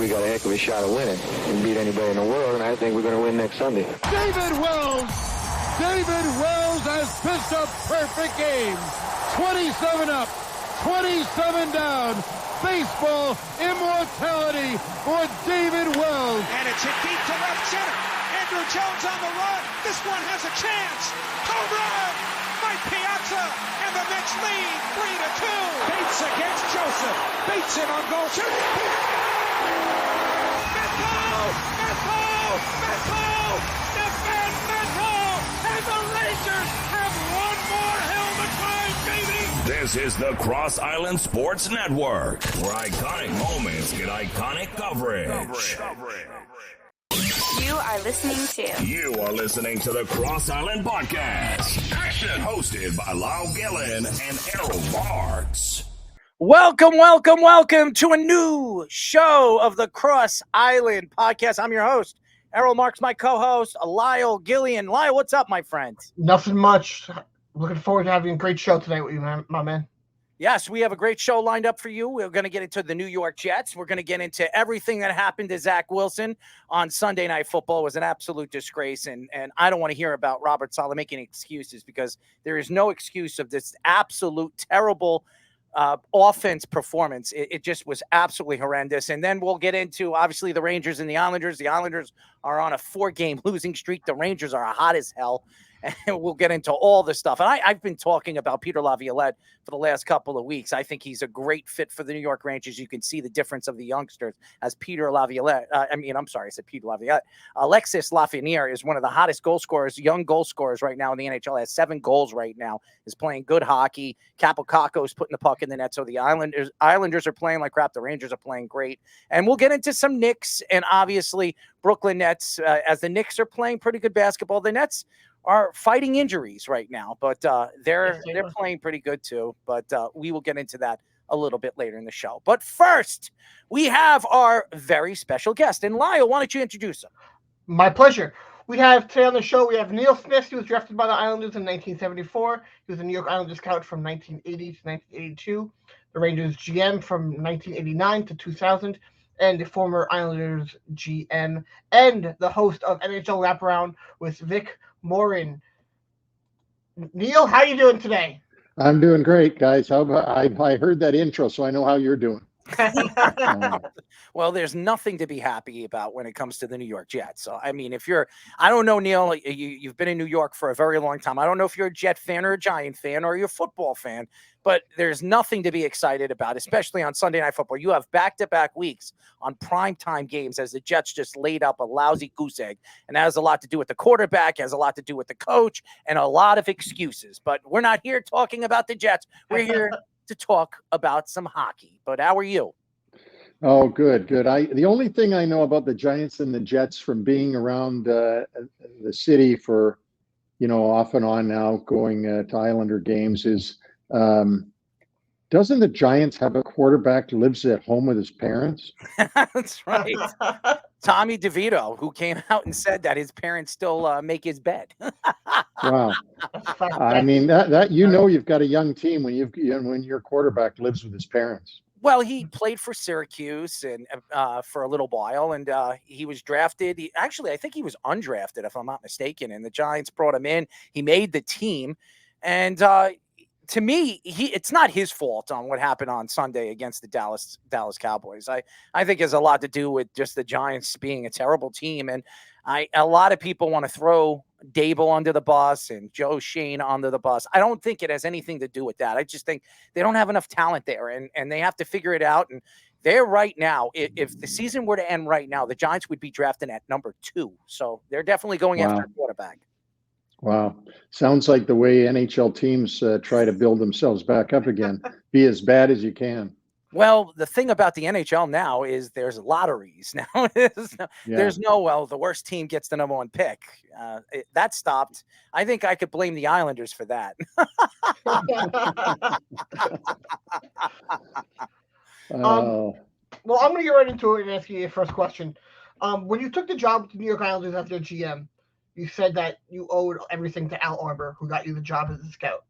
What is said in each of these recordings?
we got a heck of a shot of winning. We can beat anybody in the world, and I think we're going to win next Sunday. David Wells has pitched a perfect game. 27 up, 27 down. Baseball immortality for David Wells. And it's hit deep to left center. Andrew Jones on the run. This one has a chance. Home run! Mike Piazza, and the Mets lead 3-2. Bates against Joseph. Bates in on goal. Metho! Defend Metho! And the Rangers have one more hill to climb, baby! This is the Cross Island Sports Network, where iconic moments get iconic coverage. You are listening to the Cross Island Podcast. Action! Hosted by Lyle and Errol Marks. Welcome to a new show of the Cross Island Podcast. I'm your host, Errol Marks, my co-host, Lyle Gillian. Lyle, what's up, my friend? Nothing much. Looking forward to having a great show tonight with you, my man. Yes, we have a great show lined up for you. We're going to get into the New York Jets. We're going to get into everything that happened to Zach Wilson on Sunday Night Football. It was an absolute disgrace, and I don't want to hear about Robert Saleh making excuses, because there is no excuse of this absolute terrible offense performance. It just was absolutely horrendous. And then we'll get into, obviously, the Rangers and the Islanders. The Islanders are on a 4-game losing streak. The Rangers are hot as hell. And we'll get into all the stuff. And I've been talking about Peter Laviolette for the last couple of weeks. I think he's a great fit for the New York Rangers. You can see the difference of the youngsters as Peter Laviolette. I said Peter Laviolette. Alexis Lafreniere is one of the hottest goal scorers, young goal scorers right now in the NHL. Has 7 goals right now. Is playing good hockey. Capo Caco is putting the puck in the net. So the Islanders are playing like crap. The Rangers are playing great. And we'll get into some Knicks and obviously Brooklyn Nets, as the Knicks are playing pretty good basketball. The Nets are fighting injuries right now, but they're playing pretty good too. But we will get into that a little bit later in the show. But first, we have our very special guest. And Lyle, why don't you introduce him? My pleasure. We have today on the show, we have Neil Smith. He was drafted by the Islanders in 1974. He was a New York Islanders scout from 1980 to 1982. The Rangers GM from 1989 to 2000. And the former Islanders GM and the host of NHL Wraparound with Vic Morin. Neil, how you doing today? I'm doing great, guys. How about I heard that intro, so I know how you're doing. Well, there's nothing to be happy about when it comes to the New York Jets. So, I mean, I don't know, Neil, you've been in New York for a very long time. I don't know if you're a Jet fan or a Giant fan or you're a football fan, but there's nothing to be excited about, especially on Sunday Night Football. You have back-to-back weeks on primetime games as the Jets just laid up a lousy goose egg. And that has a lot to do with the quarterback, has a lot to do with the coach, and a lot of excuses. But we're not here talking about the Jets. We're here to talk about some hockey. But how are you? Oh, good. The only thing I know about the Giants and the Jets from being around the city for, off and on now, going to Islander games is, doesn't the Giants have a quarterback who lives at home with his parents? That's right. Tommy DeVito, who came out and said that his parents still make his bed. Wow. I mean, that you've got a young team when your quarterback lives with his parents. Well, he played for Syracuse and for a little while, and he was drafted. I think he was undrafted, if I'm not mistaken, and the Giants brought him in. He made the team, and to me, it's not his fault on what happened on Sunday against the Dallas Cowboys. I think it has a lot to do with just the Giants being a terrible team, and a lot of people want to throw Dable under the bus and Joe Shane under the bus. I don't think it has anything to do with that. I just think they don't have enough talent there, and they have to figure it out. And they're right now, if the season were to end right now, the Giants would be drafting at number 2. So they're definitely going after a quarterback. Wow. Sounds like the way NHL teams try to build themselves back up again. Be as bad as you can. Well, the thing about the NHL now is there's lotteries. Now there's no, the worst team gets the number 1 pick. That stopped. I think I could blame the Islanders for that. Well, I'm going to get right into it and ask you your first question. When you took the job with the New York Islanders as their GM, you said that you owed everything to Al Arbor, who got you the job as a scout.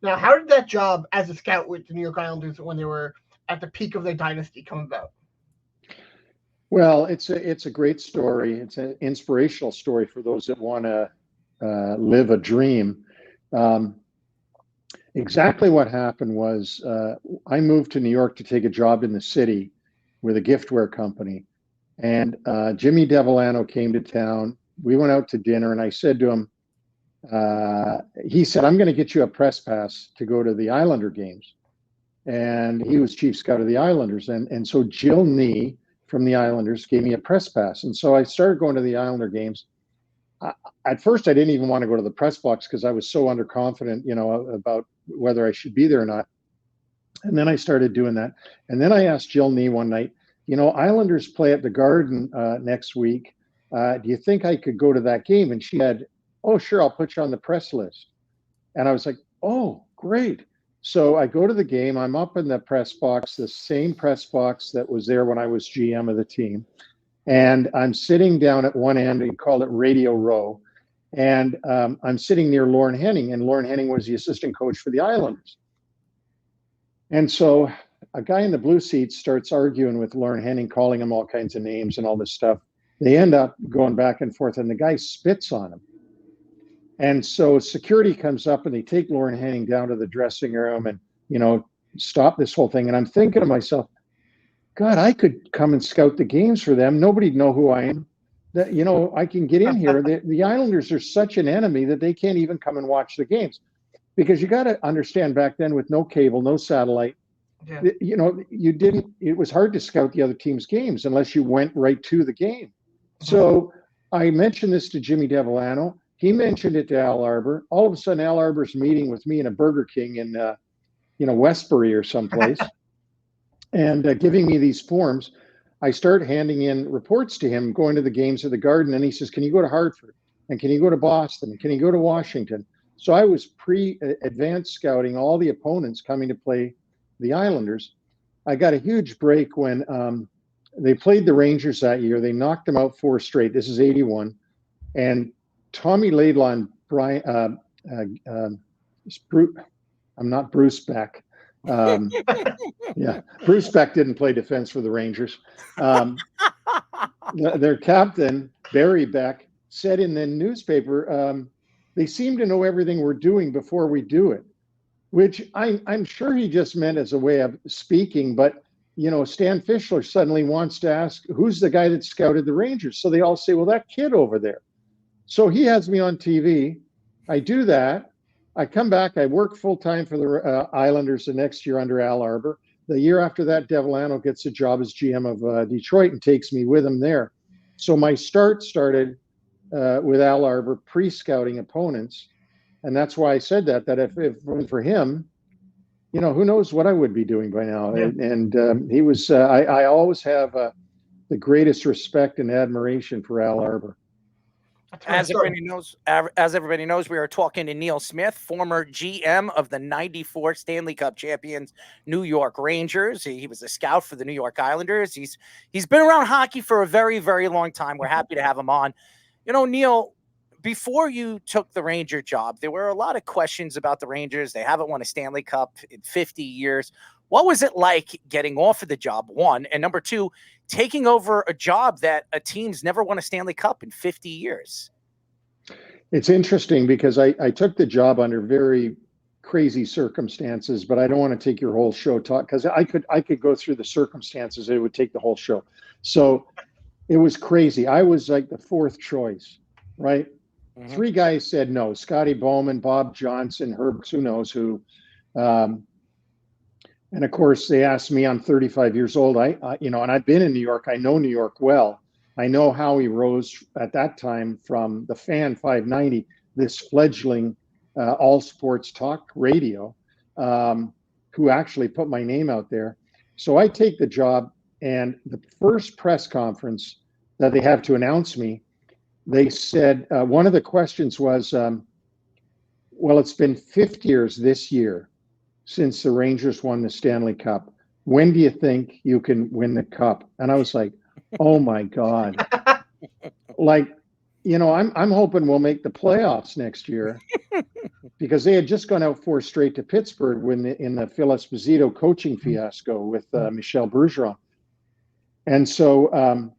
Now, how did that job as a scout with the New York Islanders when they were at the peak of their dynasty come about? Well, it's a great story. It's an inspirational story for those that want to live a dream. Exactly what happened was I moved to New York to take a job in the city with a giftware company, and Jimmy Devellano came to town. We went out to dinner, and I said to him, he said, "I'm going to get you a press pass to go to the Islander games." And he was chief scout of the Islanders, and so Jill Nee from the Islanders gave me a press pass, and so I started going to the Islander games. At first, I didn't even want to go to the press box because I was so underconfident, about whether I should be there or not. And then I started doing that. And then I asked Jill Nee one night, Islanders play at the Garden next week. Do you think I could go to that game? And she said, "Oh, sure, I'll put you on the press list." And I was like, "Oh, great." So I go to the game. I'm up in the press box, the same press box that was there when I was GM of the team. And I'm sitting down at one end, we call it Radio Row. And I'm sitting near Lorne Henning, and Lorne Henning was the assistant coach for the Islanders. And so a guy in the blue seats starts arguing with Lorne Henning, calling him all kinds of names and all this stuff. They end up going back and forth, and the guy spits on him. And so security comes up, and they take Lorne Henning down to the dressing room and, stop this whole thing. And I'm thinking to myself, God, I could come and scout the games for them. Nobody'd know who I am. That I can get in here. The Islanders are such an enemy that they can't even come and watch the games, because you got to understand, back then with no cable, no satellite, it was hard to scout the other team's games unless you went right to the game. So I mentioned this to Jimmy Devellano. He mentioned it to Al Arbour. All of a sudden, Al Arbour's meeting with me in a Burger King in, Westbury or someplace, and giving me these forms. I start handing in reports to him, going to the games of the Garden, and he says, "Can you go to Hartford? And can you go to Boston? And can you go to Washington?" So I was advanced scouting all the opponents coming to play the Islanders. I got a huge break when they played the Rangers that year. They knocked them out 4 straight. This is 81. And Tommy Laidlaw and Brian, I'm not Bruce Beck. Bruce Beck didn't play defense for the Rangers. Their captain, Barry Beck, said in the newspaper, they seem to know everything we're doing before we do it, which I'm sure he just meant as a way of speaking. But, Stan Fischler suddenly wants to ask, who's the guy that scouted the Rangers? So they all say, well, that kid over there. So he has me on TV. I do that. I come back. I work full time for the Islanders the next year under Al Arbour. The year after that, Devellano gets a job as GM of Detroit and takes me with him there. So my start started with Al Arbour pre-scouting opponents. And that's why I said that if it weren't for him, who knows what I would be doing by now. Yeah. And he was, I always have the greatest respect and admiration for Al Arbour. As everybody knows, we are talking to Neil Smith, former GM of the '94 Stanley Cup champions New York Rangers. He was a scout for the New York Islanders. He's been around hockey for a very, very long time. We're happy to have him on. Neil, before you took the Ranger job, there were a lot of questions about the Rangers. They haven't won a Stanley Cup in 50 years. What was it like getting off of the job, one? And number two, taking over a job that a team's never won a Stanley Cup in 50 years? It's interesting because I took the job under very crazy circumstances, but I don't want to take your whole show talk, because I could go through the circumstances. It would take the whole show. So it was crazy. I was like the 4th choice, right? Mm-hmm. 3 guys said no: Scotty Bowman, Bob Johnson, Herb, who knows who. And of course, they asked me. I'm 35 years old. And I've been in New York. I know New York well. I know how he rose at that time from the Fan 590, this fledgling all sports talk radio, who actually put my name out there. So I take the job, and the first press conference that they have to announce me, they said, one of the questions was, well, it's been 50 years this year since the Rangers won the Stanley Cup. When do you think you can win the cup? And I was like, oh my God. I'm hoping we'll make the playoffs next year, because they had just gone out 4 straight to Pittsburgh in the Phil Esposito coaching fiasco with Michel Bergeron. And so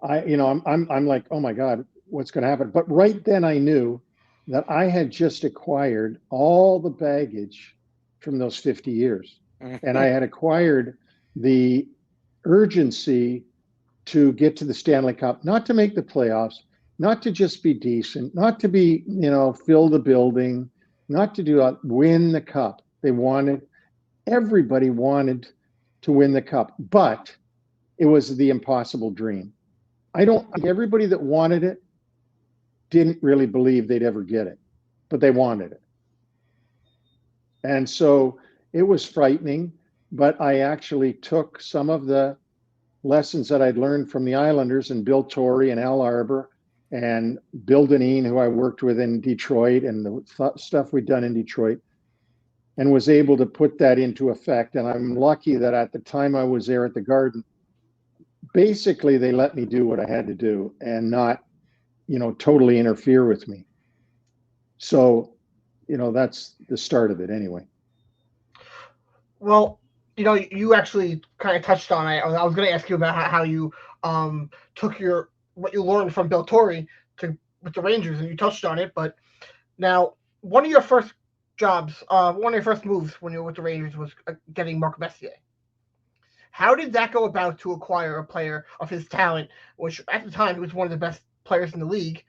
I'm like, oh my God, what's going to happen? But right then I knew that I had just acquired all the baggage from those 50 years. And I had acquired the urgency to get to the Stanley Cup, not to make the playoffs, not to just be decent, not to be, fill the building, not to win the cup. Everybody wanted to win the cup, but it was the impossible dream. I don't think everybody that wanted it didn't really believe they'd ever get it, but they wanted it. And so it was frightening, but I actually took some of the lessons that I'd learned from the Islanders and Bill Torrey and Al Arbor and Bill Dineen, who I worked with in Detroit, and the stuff we'd done in Detroit, and was able to put that into effect. And I'm lucky that at the time I was there at the Garden, basically they let me do what I had to do and not, totally interfere with me. So, that's the start of it anyway. Well, you actually kind of touched on it. I was going to ask you about how you took what you learned from Bill Torrey with the Rangers, and you touched on it. But now, one of your first jobs, one of your first moves when you were with the Rangers was getting Mark Messier. How did that go about to acquire a player of his talent, which at the time was one of the best players in the league?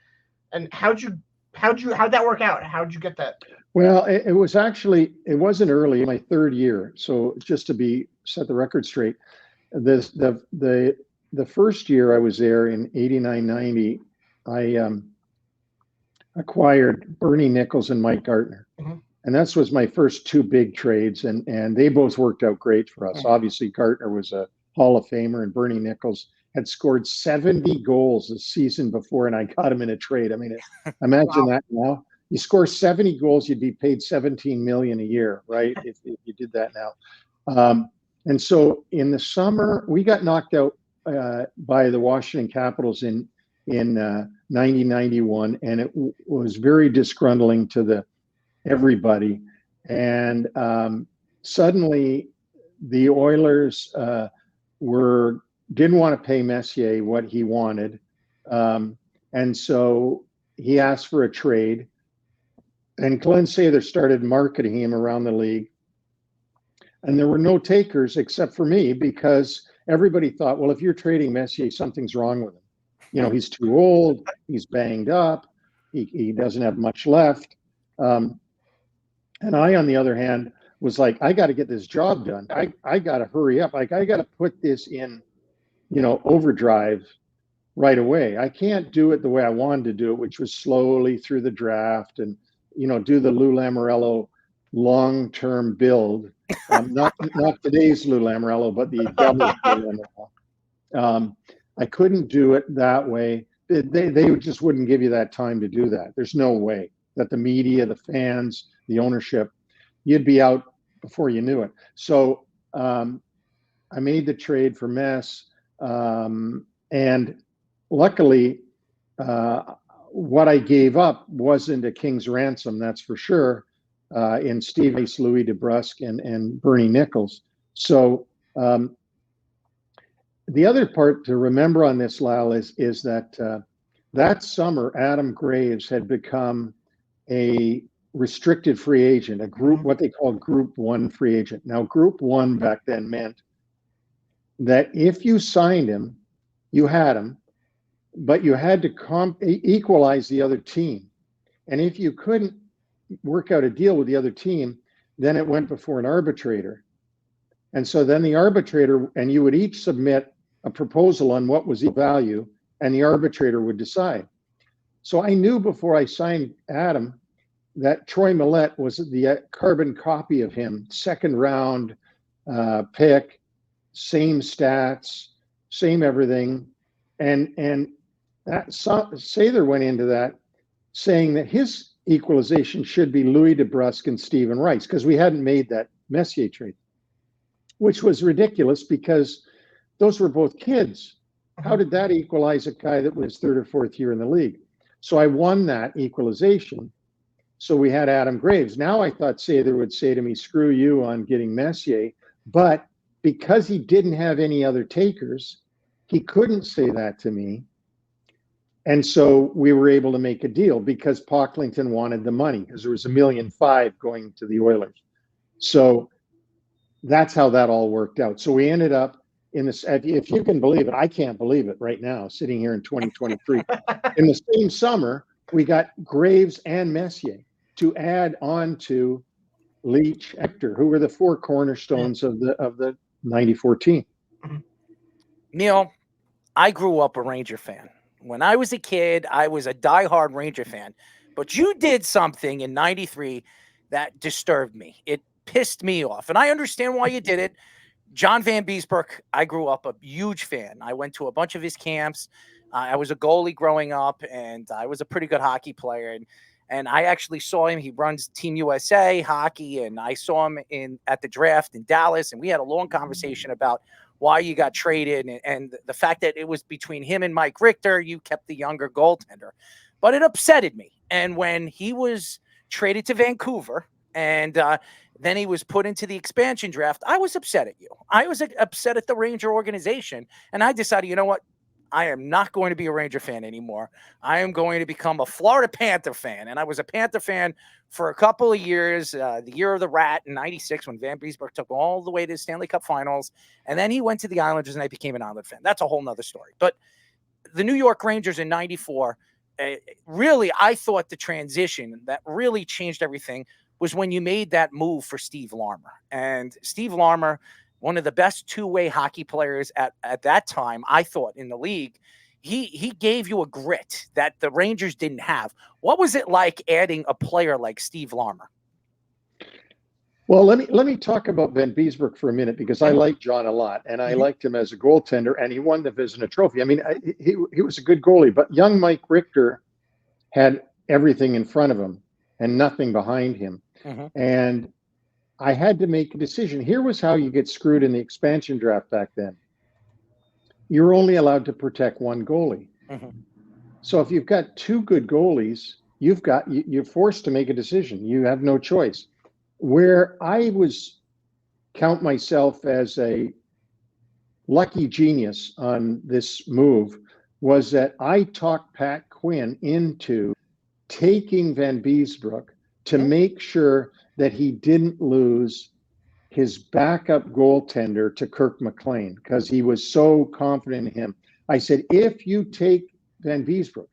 And how'd that work out? How'd you get that? Well, it wasn't early, my third year. So just to set the record straight, the first year I was there in 89-90, I acquired Bernie Nichols and Mike Gartner. Mm-hmm. And that was my first two big trades, and they both worked out great for us. Mm-hmm. Obviously, Gartner was a Hall of Famer, and Bernie Nichols had scored 70 goals the season before, and I got him in a trade. I mean, imagine that now. You score 70 goals, you'd be paid $17 million a year, right? If you did that now. And so in the summer, we got knocked out by the Washington Capitals in 90-91, and it was very disgruntling to everybody. And suddenly the Oilers didn't want to pay Messier what he wanted. And so he asked for a trade. And Glenn Sather started marketing him around the league. And there were no takers except for me, because everybody thought, well, if you're trading Messier, something's wrong with him. He's too old, he's banged up, he doesn't have much left. And I, on the other hand, was like, I got to get this job done. I got to hurry up. Like, I got to put this in, overdrive right away. I can't do it the way I wanted to do it, which was slowly through the draft and, do the Lou Lamoriello long-term build. Not today's Lou Lamoriello, but the double Lou Lamoriello. I couldn't do it that way. They just wouldn't give you that time to do that. There's no way that the media, the fans, the ownership, you'd be out before you knew it. So I made the trade for Mess, and luckily, what I gave up wasn't a king's ransom, that's for sure, in Steve Ace, Louis DeBrusque, and Bernie Nichols. So the other part to remember on this, Lyle, is that that summer, Adam Graves had become a restricted free agent, what they call Group 1 free agent. Now, Group 1 back then meant that if you signed him, you had him, but you had to equalize the other team. And if you couldn't work out a deal with the other team, then it went before an arbitrator. And so then the arbitrator, and you would each submit a proposal on what was the value, and the arbitrator would decide. So I knew before I signed Adam that Troy Millette was the carbon copy of him, second round pick, same stats, same everything. And that Sather went into that saying that his equalization should be Louis DeBrusque and Stephen Rice, because we hadn't made that Messier trade, which was ridiculous because those were both kids. How did that equalize a guy that was third or fourth year in the league? So I won that equalization. So we had Adam Graves. Now I thought Sather would say to me, screw you on getting Messier. But because he didn't have any other takers, He couldn't say that to me. And so we were able to make a deal because Pocklington wanted the money because there was $1.5 million going to the Oilers. So that's how that all worked out. So we ended up in this, if you can believe it, I can't believe it right now, sitting here in 2023. In the same summer, we got Graves and Messier to add on to Leach, Hector, who were the four cornerstones of the 94 team. Neil, I grew up a Ranger fan. When I was a kid, I was a diehard Ranger fan. But you did something in 93 that disturbed me. It pissed me off. And I understand why you did it. John Van Beesbroek, I grew up a huge fan. I went to a bunch of his camps. I was a goalie growing up, and I was a pretty good hockey player. And I actually saw him. He runs Team USA hockey, and I saw him at the draft in Dallas, and we had a long conversation about why you got traded and the fact that it was between him and Mike Richter. You kept the younger goaltender. But it upsetted me. And when he was traded to Vancouver and then he was put into the expansion draft, I was upset at you. I was upset at the Ranger organization. And I decided, you know what? I am not going to be a Ranger fan anymore. I am going to become a Florida Panther fan. And I was a Panther fan for a couple of years, the year of the Rat in 96 when Van Beesbroek took all the way to the Stanley Cup Finals. And then he went to the Islanders and I became an Islander fan. That's a whole nother story. But the New York Rangers in 94, really, I thought the transition that really changed everything was when you made that move for Steve Larmer. And Steve Larmer, one of the best two-way hockey players at that time, I thought, in the league, he gave you a grit that the Rangers didn't have. What was it like adding a player like Steve Larmer? Well, let me talk about Van Beesbroek for a minute because I like John a lot, and I liked him as a goaltender, and he won the Vezina Trophy. I mean, he was a good goalie, but young Mike Richter had everything in front of him and nothing behind him. And I had to make a decision. Here was how you get screwed in the expansion draft back then. You're only allowed to protect one goalie. So if you've got two good goalies, you're forced to make a decision. You have no choice. Where I count myself as a lucky genius on this move was that I talked Pat Quinn into taking Van Beesbroek to make sure that he didn't lose his backup goaltender to Kirk McLean because he was so confident in him. I said, if you take Van Beesbroek,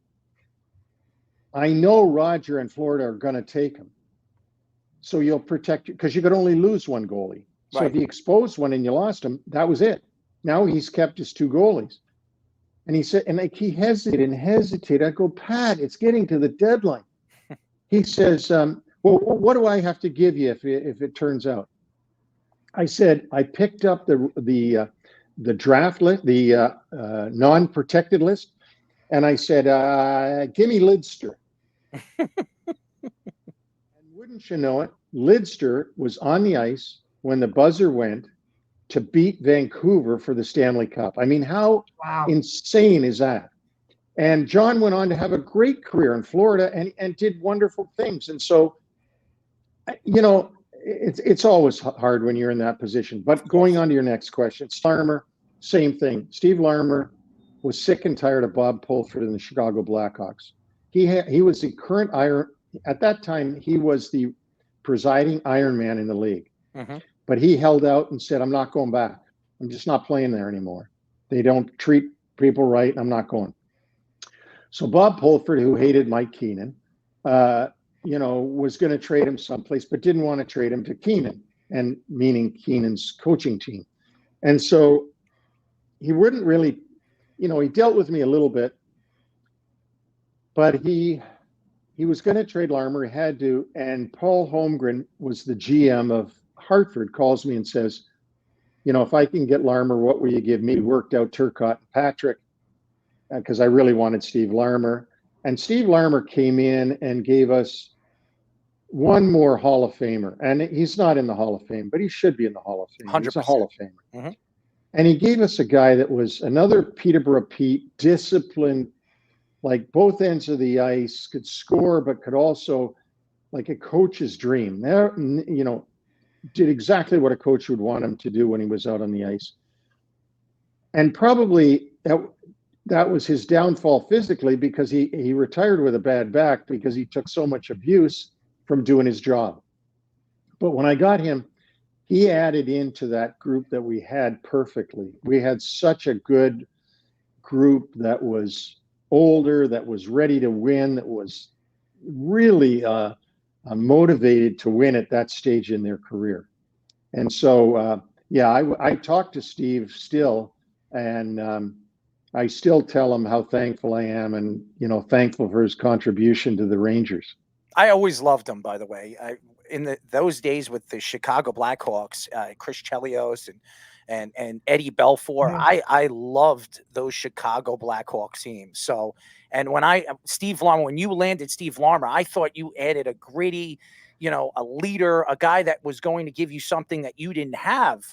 I know Roger and Florida are going to take him. So you'll protect you because you could only lose one goalie. So if you exposed one and you lost him, that was it. Now he's kept his two goalies. And he said, and like he hesitated. I go, Pat, it's getting to the deadline. He says, well, what do I have to give you if it turns out? I said, I picked up the draft list, the non-protected list, and I said, give me Lidster. And wouldn't you know it, Lidster was on the ice when the buzzer went to beat Vancouver for the Stanley Cup. I mean, how insane is that? And John went on to have a great career in Florida and did wonderful things. And so, you know, it's always hard when you're in that position. But going on to your next question, Larmer, same thing. Steve Larmer was sick and tired of Bob Pulford and the Chicago Blackhawks. He was the current at that time, he was the presiding Ironman in the league. But he held out and said, I'm not going back. I'm just not playing there anymore. They don't treat people right. I'm not going. So Bob Pulford, who hated Mike Keenan, was going to trade him someplace, but didn't want to trade him to Keenan, and meaning Keenan's coaching team. And so he wouldn't really, he dealt with me a little bit, but he was going to trade Larmer. He had to, and Paul Holmgren was the GM of Hartford, calls me and says, if I can get Larmer, what will you give me? Worked out Turcotte and Patrick because I really wanted Steve Larmer. And Steve Larmer came in and gave us one more Hall of Famer. And he's not in the Hall of Fame, but he should be in the Hall of Fame. 100%. He's a Hall of Famer. And he gave us a guy that was another Peterborough Pete, disciplined, like both ends of the ice, could score, but could also, like a coach's dream. There, did exactly what a coach would want him to do when he was out on the ice. And probably that was his downfall physically, because he retired with a bad back because he took so much abuse from doing his job. But when I got him, he added into that group that we had perfectly. We had such a good group that was older, that was ready to win, that was really motivated to win at that stage in their career. And so, I talk to Steve still, and I still tell him how thankful I am, and thankful for his contribution to the Rangers. I always loved him, by the way. In those days with the Chicago Blackhawks, Chris Chelios and Eddie Belfour, I loved those Chicago Blackhawks teams. So, and when Steve Larmer, when you landed Steve Larmer, I thought you added a gritty, a leader, a guy that was going to give you something that you didn't have.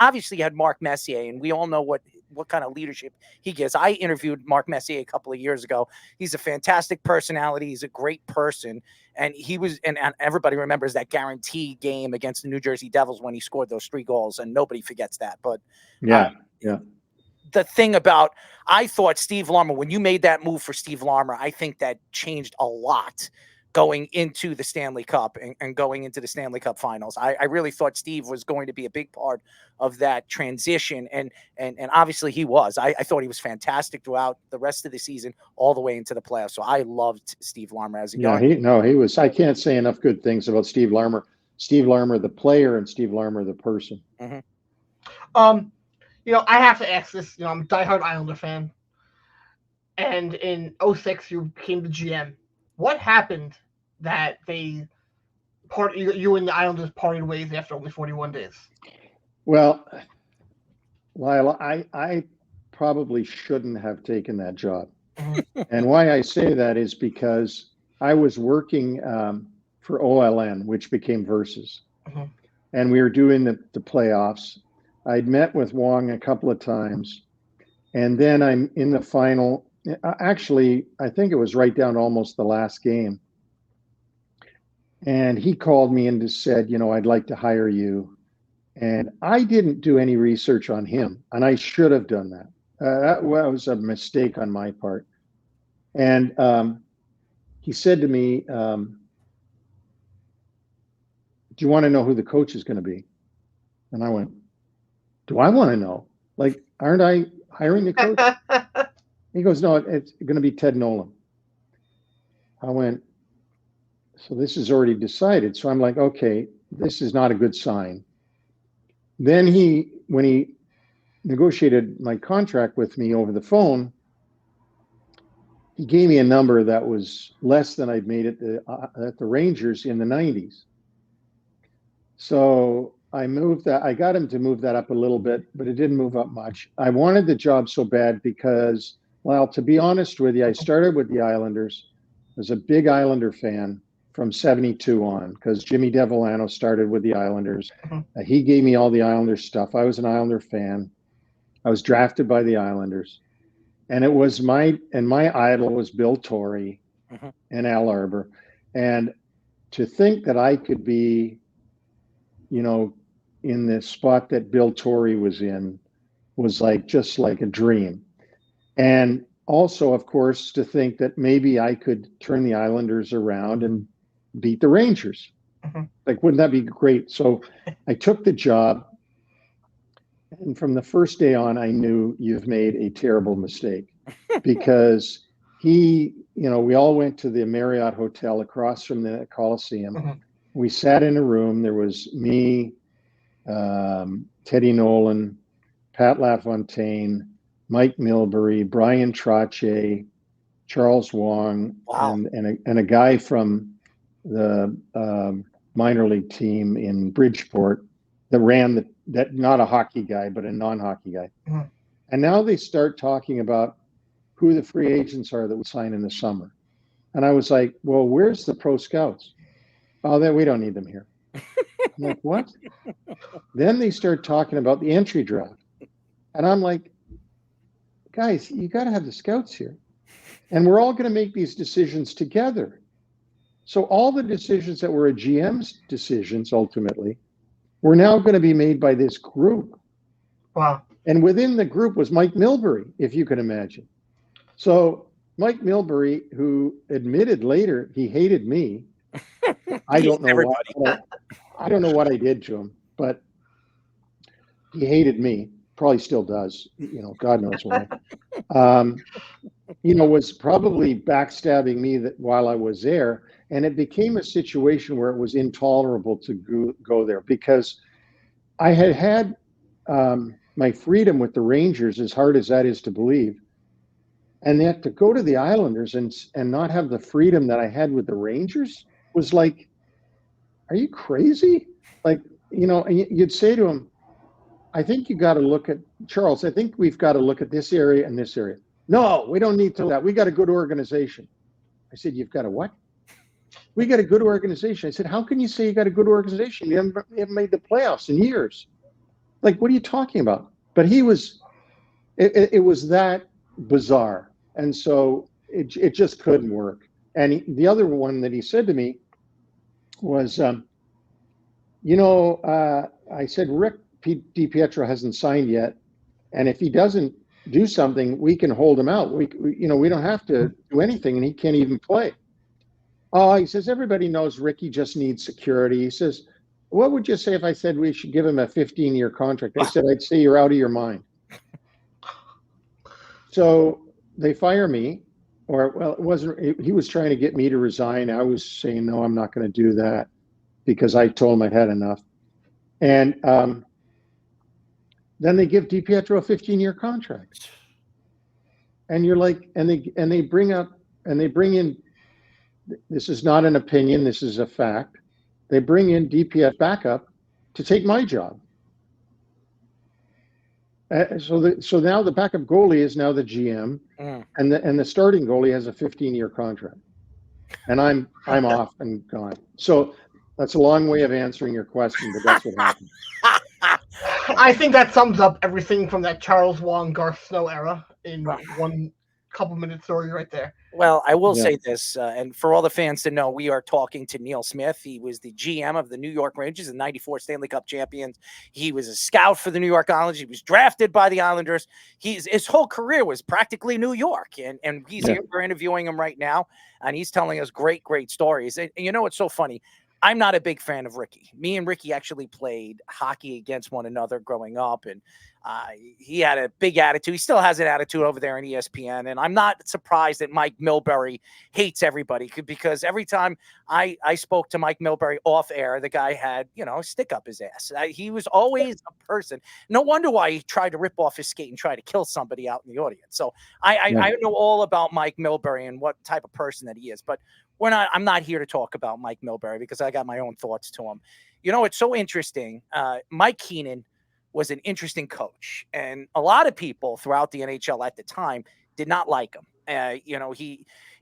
Obviously, you had Mark Messier, and we all know what kind of leadership he gives. I interviewed Mark Messier a couple of years ago. He's a fantastic personality. He's a great person. And he was, and everybody remembers that guarantee game against the New Jersey Devils when he scored those 3 goals, and nobody forgets that. But the thing about, I thought Steve Larmer, when you made that move for Steve Larmer, I think that changed a lot going into the Stanley Cup and going into the Stanley Cup finals. I really thought Steve was going to be a big part of that transition. And obviously he was. I thought he was fantastic throughout the rest of the season, all the way into the playoffs. So I loved Steve Larmer as a young. He was. I can't say enough good things about Steve Larmer. Steve Larmer, the player, and Steve Larmer, the person. Mm-hmm. I have to ask this. I'm a diehard Islander fan. And in 2006, you became the GM. What happened that you and the Islanders parted ways after only 41 days? Well, Lyle, I probably shouldn't have taken that job. And why I say that is because I was working for OLN, which became Versus. And we were doing the playoffs. I'd met with Wong a couple of times. And then I'm in the final. Actually, I think it was right down to almost the last game. And he called me and just said, I'd like to hire you. And I didn't do any research on him, and I should have done that. That was a mistake on my part. And he said to me, do you want to know who the coach is going to be? And I went, do I want to know? Like, aren't I hiring the coach? He goes, no, it's going to be Ted Nolan. I went, so this is already decided. So I'm like, okay, this is not a good sign. Then when he negotiated my contract with me over the phone, he gave me a number that was less than I'd made at the Rangers in the 90s. So I got him to move that up a little bit, but it didn't move up much. I wanted the job so bad because, well, to be honest with you, I started with the Islanders. I was a big Islander fan from 72 on, because Jimmy DeVolano started with the Islanders. He gave me all the Islanders stuff. I was an Islander fan. I was drafted by the Islanders. And it was my idol was Bill Torrey and Al Arbour. And to think that I could be, in the spot that Bill Torrey was in was just like a dream. And also, of course, to think that maybe I could turn the Islanders around and beat the Rangers. Wouldn't that be great? So I took the job. And from the first day on, I knew you've made a terrible mistake, because we all went to the Marriott Hotel across from the Coliseum. We sat in a room. There was me, Teddy Nolan, Pat LaFontaine, Mike Milbury, Brian Trottier, Charles Wong, and a guy from the minor league team in Bridgeport that ran that not a hockey guy, but a non-hockey guy. And now they start talking about who the free agents are that would sign in the summer. And I was like, well, where's the pro scouts? Oh, we don't need them here. I'm like, what? Then they start talking about the entry draft. And I'm like, guys, you got to have the scouts here. And we're all going to make these decisions together. So all the decisions that were a GM's decisions ultimately were now going to be made by this group. Wow. And within the group was Mike Milbury, if you can imagine. So Mike Milbury, who admitted later he hated me. I don't know what. I don't know what I did to him, but he hated me. Probably still does. God knows why. Was probably backstabbing me while I was there, and it became a situation where it was intolerable to go there because I had my freedom with the Rangers, as hard as that is to believe, and yet to go to the Islanders and not have the freedom that I had with the Rangers was like, are you crazy? Like, and you'd say to him, I think you got to look at Charles. I think we've got to look at this area and this area. No, we don't need to do that. We got a good organization. I said, you've got a what? We got a good organization. I said, how can you say you got a good organization? You haven't made the playoffs in years. Like, what are you talking about? But it was that bizarre. And so it just couldn't work. And the other one that he said to me was, I said, Rick DiPietro hasn't signed yet. And if he doesn't do something, we can hold him out. We don't have to do anything, and he can't even play. Oh, he says, everybody knows Ricky just needs security. He says, what would you say if I said we should give him a 15-year contract? I said, I'd say you're out of your mind. So they fire me, it wasn't, he was trying to get me to resign. I was saying, no, I'm not going to do that because I told him I'd had enough. And then they give DiPietro a 15-year contract. And you're like, and they bring in, this is not an opinion, this is a fact. They bring in DPF backup to take my job. So now the backup goalie is now the GM, and the starting goalie has a 15-year contract, and I'm off and gone. So that's a long way of answering your question, but that's what happened. I think that sums up everything from that Charles Wong, Garth Snow era in one couple minute story right there. Well, I will say this, and for all the fans to know, we are talking to Neil Smith. He was the GM of the New York Rangers, the 94 Stanley Cup champions. He was a scout for the New York Islanders. He was drafted by the Islanders. His whole career was practically New York, and he's here. We're interviewing him right now, and he's telling us great stories. And it's so funny. I'm not a big fan of Ricky. Me and Ricky actually played hockey against one another growing up, and he had a big attitude. He still has an attitude over there in ESPN, and I'm not surprised that Mike Milbury hates everybody because every time I spoke to Mike Milbury off air, the guy had, a stick up his ass. He was always a person. No wonder why he tried to rip off his skate and try to kill somebody out in the audience. So I know all about Mike Milbury and what type of person that he is, but I'm not here to talk about Mike Milbury because I got my own thoughts to him. It's so interesting. Mike Keenan was an interesting coach, and a lot of people throughout the NHL at the time did not like him.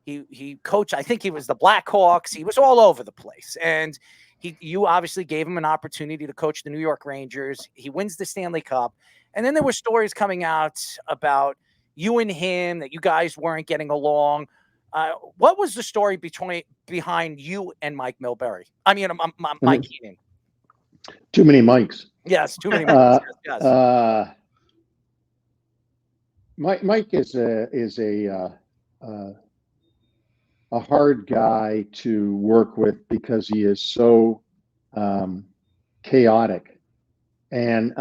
He coached, I think he was the Blackhawks. He was all over the place. And you obviously gave him an opportunity to coach the New York Rangers. He wins the Stanley Cup. And then there were stories coming out about you and him, that you guys weren't getting along. What was the story behind you and Mike Milbury? I mean, Mike Keenan. Too many mics. Yes, too many mics. Yes. Mike is a hard guy to work with because he is so chaotic, and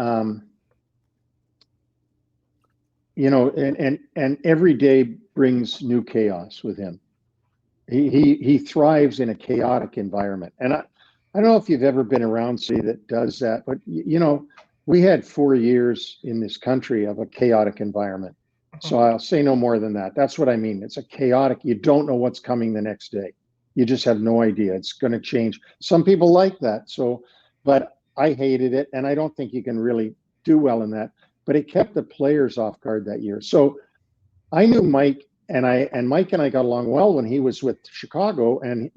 and every day brings new chaos with him. He thrives in a chaotic environment, and I don't know if you've ever been around somebody that does that, but we had 4 years in this country of a chaotic environment. So I'll say no more than that. That's what I mean. It's a chaotic, you don't know what's coming the next day. You just have no idea. It's going to change. Some people like that. But I hated it, and I don't think you can really do well in that. But it kept the players off guard that year. So I knew Mike, and Mike and I got along well when he was with Chicago and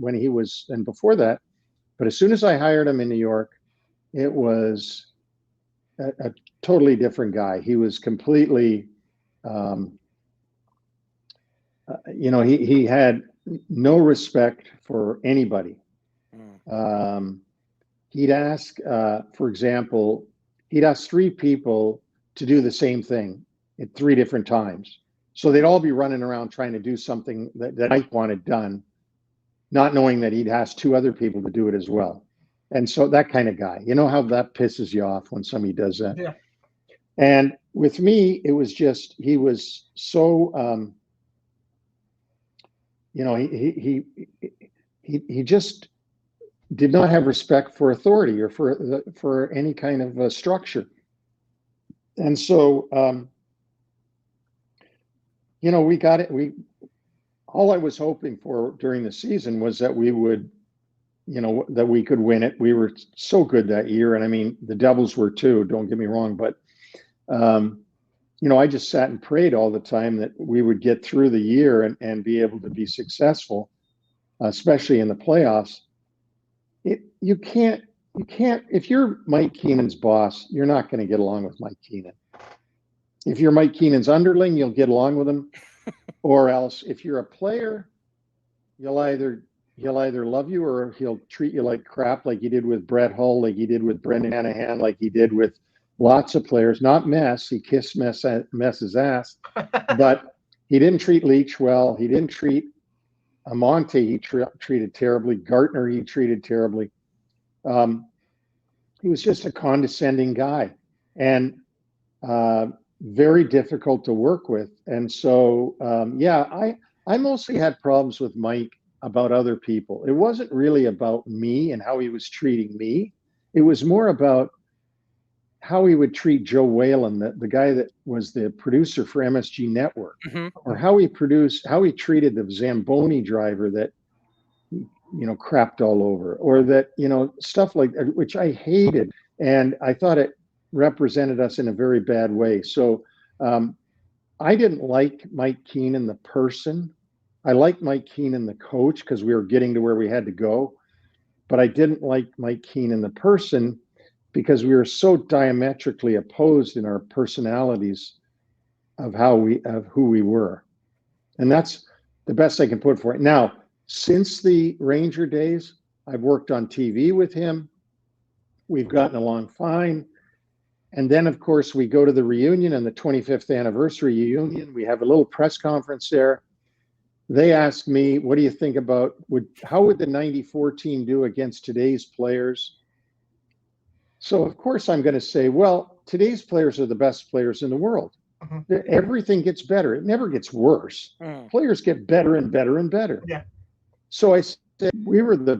before that. But as soon as I hired him in New York, it was a totally different guy. He was completely, he had no respect for anybody. He'd ask, for example, 3 people to do the same thing at 3 different times. So they'd all be running around trying to do something that Mike wanted done, not knowing that he'd asked 2 other people to do it as well. And so that kind of guy, you know how that pisses you off when somebody does that? Yeah. And with me, it was just, he was so, he just did not have respect for authority or for any kind of structure. And so, we got it. All I was hoping for during the season was that we would, that we could win it. We were so good that year. And I mean, the Devils were too, don't get me wrong. But, I just sat and prayed all the time that we would get through the year and be able to be successful, especially in the playoffs. You can't, if you're Mike Keenan's boss, you're not going to get along with Mike Keenan. If you're Mike Keenan's underling, you'll get along with him. Or else, if you're a player, he'll either love you or he'll treat you like crap, like he did with Brett Hull, like he did with Brendan Hanahan, like he did with lots of players. Not Mess. He kissed Mess's ass. But he didn't treat Leach well. He didn't treat Amonte. He treated terribly. Gartner, he treated terribly. He was just a condescending guy. And very difficult to work with. And so, I mostly had problems with Mike about other people. It wasn't really about me and how he was treating me. It was more about how he would treat Joe Whalen, the guy that was the producer for MSG Network, or how he treated the Zamboni driver that, crapped all over, or that, stuff like that, which I hated. And I thought it represented us in a very bad way. So I didn't like Mike Keenan, the person. I liked Mike Keenan, the coach, because we were getting to where we had to go. But I didn't like Mike Keenan, the person, because we were so diametrically opposed in our personalities of who we were. And that's the best I can put for it. Now, since the Ranger days, I've worked on TV with him. We've gotten along fine. And then, of course, we go to the reunion and the 25th anniversary reunion. We have a little press conference there. They asked me, what do you think about, how would the 94 team do against today's players? So, of course, I'm going to say, well, today's players are the best players in the world. Everything gets better. It never gets worse. Players get better and better and better. Yeah. So I said, we were the...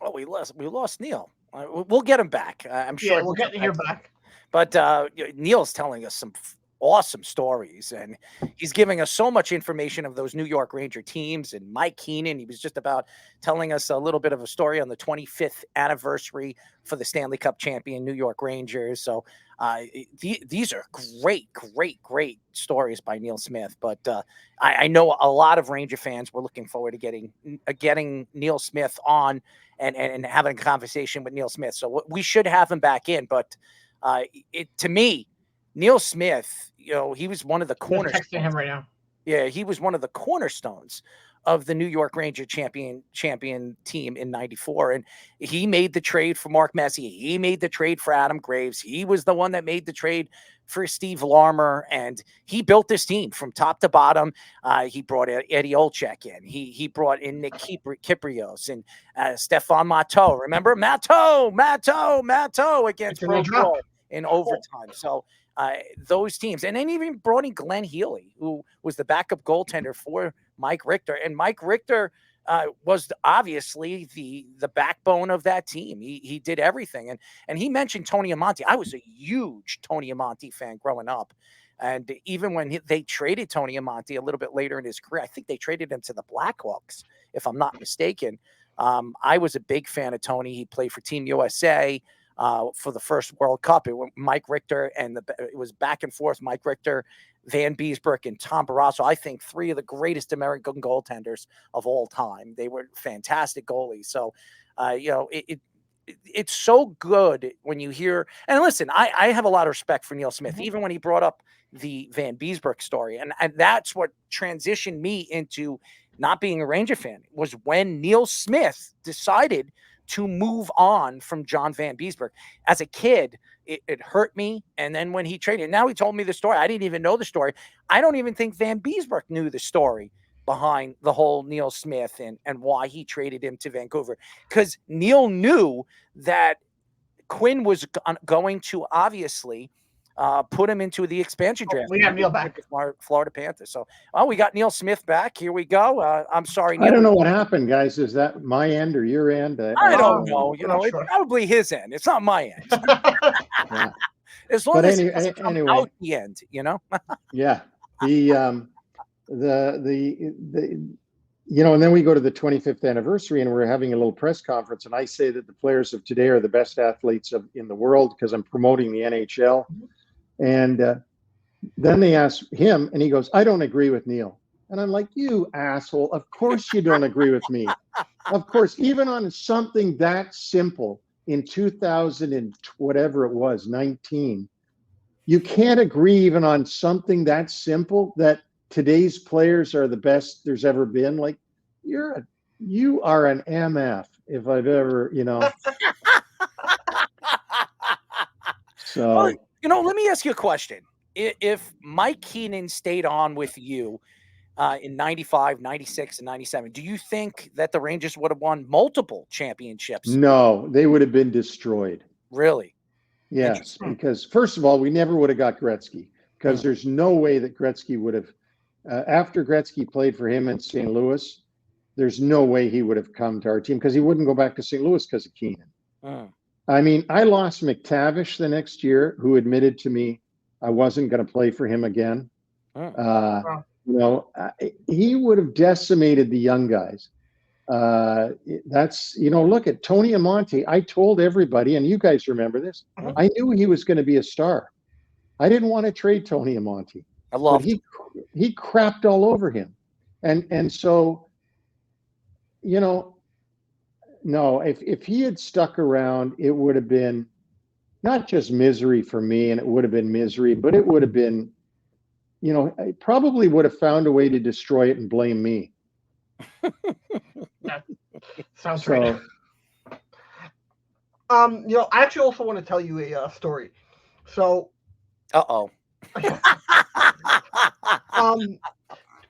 Oh, we lost Neil. We'll get him back. I'm sure. Yeah, we'll get him back. But Neil's telling us some awesome stories, and he's giving us so much information of those New York Ranger teams and Mike Keenan. He was just about telling us a little bit of a story on the 25th anniversary for the Stanley Cup champion New York Rangers. So these are great stories by Neil Smith. But I know a lot of Ranger fans were looking forward to getting Neil Smith on and having a conversation with Neil Smith. So we should have him back in. But to me, Neil Smith, he was one of the cornerstones. I'm texting him right now. Yeah, he was one of the cornerstones of the New York Ranger champion team in '94. And he made the trade for Mark Messier. He made the trade for Adam Graves. He was the one that made the trade for Steve Larmer. And he built this team from top to bottom. He brought Eddie Olczyk in. He brought in Nick Kyprios and Stefan Matteau. Remember? Matteau against Montreal in overtime. So those teams. And then even brought in Glenn Healy, who was the backup goaltender for Mike Richter. And Mike Richter was obviously the backbone of that team. He did everything. And he mentioned Tony Amonte. I was a huge Tony Amonte fan growing up. And even when they traded Tony Amonte a little bit later in his career, I think they traded him to the Blackhawks, if I'm not mistaken. I was a big fan of Tony. He played for Team USA for the first World Cup. It went Mike Richter, and it was back and forth. Mike Richter, Van Beesbrook, and Tom Barrasso. I think 3 of the greatest American goaltenders of all time. They were fantastic goalies. So, it's so good when you hear. And listen, I have a lot of respect for Neil Smith, even when he brought up the Van Beesbrook story, and that's what transitioned me into not being a Ranger fan. Was when Neil Smith decided to move on from John Van Beesbroek. As a kid, it hurt me. And then when he traded, now he told me the story. I didn't even know the story. I don't even think Van Beesbroek knew the story behind the whole Neil Smith and why he traded him to Vancouver. Because Neil knew that Quinn was going to obviously put him into the expansion draft. We have Neil back. Florida Panthers. So, we got Neil Smith back. Here we go. I'm sorry, Neil. I don't know what happened, guys. Is that my end or your end? I don't know. It's sure. probably his end. It's not my end. Yeah. As long as it doesn't come out the end, Yeah. And then we go to the 25th anniversary and we're having a little press conference. And I say that the players of today are the best athletes in the world because I'm promoting the NHL. And then they ask him and he goes, I don't agree with Neil. And I'm like, you asshole. Of course you don't agree with me. Of course, even on something that simple in 2000 and whatever it was, 19, you can't agree even on something that simple that today's players are the best there's ever been. Like you are an MF if I've ever, So, well, let me ask you a question. If Mike Keenan stayed on with you in 95, 96, and 97, do you think that the Rangers would have won multiple championships? No, they would have been destroyed. Really? Yes, because first of all, we never would have got Gretzky because there's no way that Gretzky would have, after Gretzky played for him in St. Louis, there's no way he would have come to our team because he wouldn't go back to St. Louis because of Keenan. I mean, I lost McTavish the next year, who admitted to me I wasn't going to play for him again. He would have decimated the young guys. Look at Tony Amonte. I told everybody, and you guys remember this, I knew he was going to be a star. I didn't want to trade Tony Amonte. I loved him. He crapped all over him. And so, no, if he had stuck around, it would have been not just misery for me, and it would have been misery, but it would have been, I probably would have found a way to destroy it and blame me. That sounds right. I actually also want to tell you a story. So,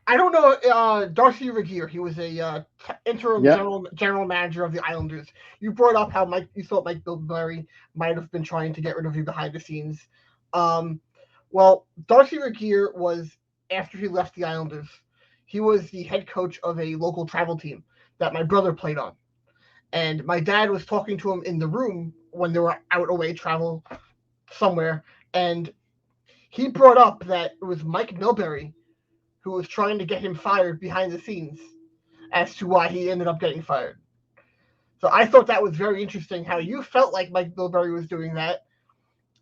I don't know, Darcy Regier. He was a interim general manager of the Islanders. You brought up how you thought Mike Bilberry might have been trying to get rid of you behind the scenes. Well, Darcy Regier was, after he left the Islanders, he was the head coach of a local travel team that my brother played on. And my dad was talking to him in the room when they were out away travel somewhere. And he brought up that it was Mike Milbury who was trying to get him fired behind the scenes as to why he ended up getting fired. So I thought that was very interesting how you felt like Mike Milbury was doing that.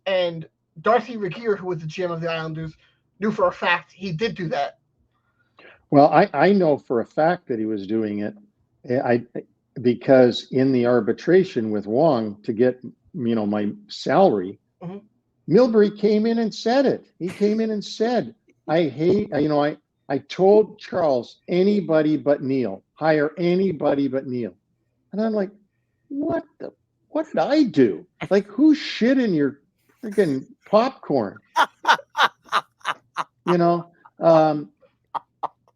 And Darcy Regier, who was the GM of the Islanders, knew for a fact he did do that. Well, I know for a fact that he was doing it. Because in the arbitration with Wong to get, my salary, Milbury came in and said it. He came in and said, I told Charles, anybody but Neil, hire anybody but Neil. And I'm like, what did I do? Like, who shit in your freaking popcorn?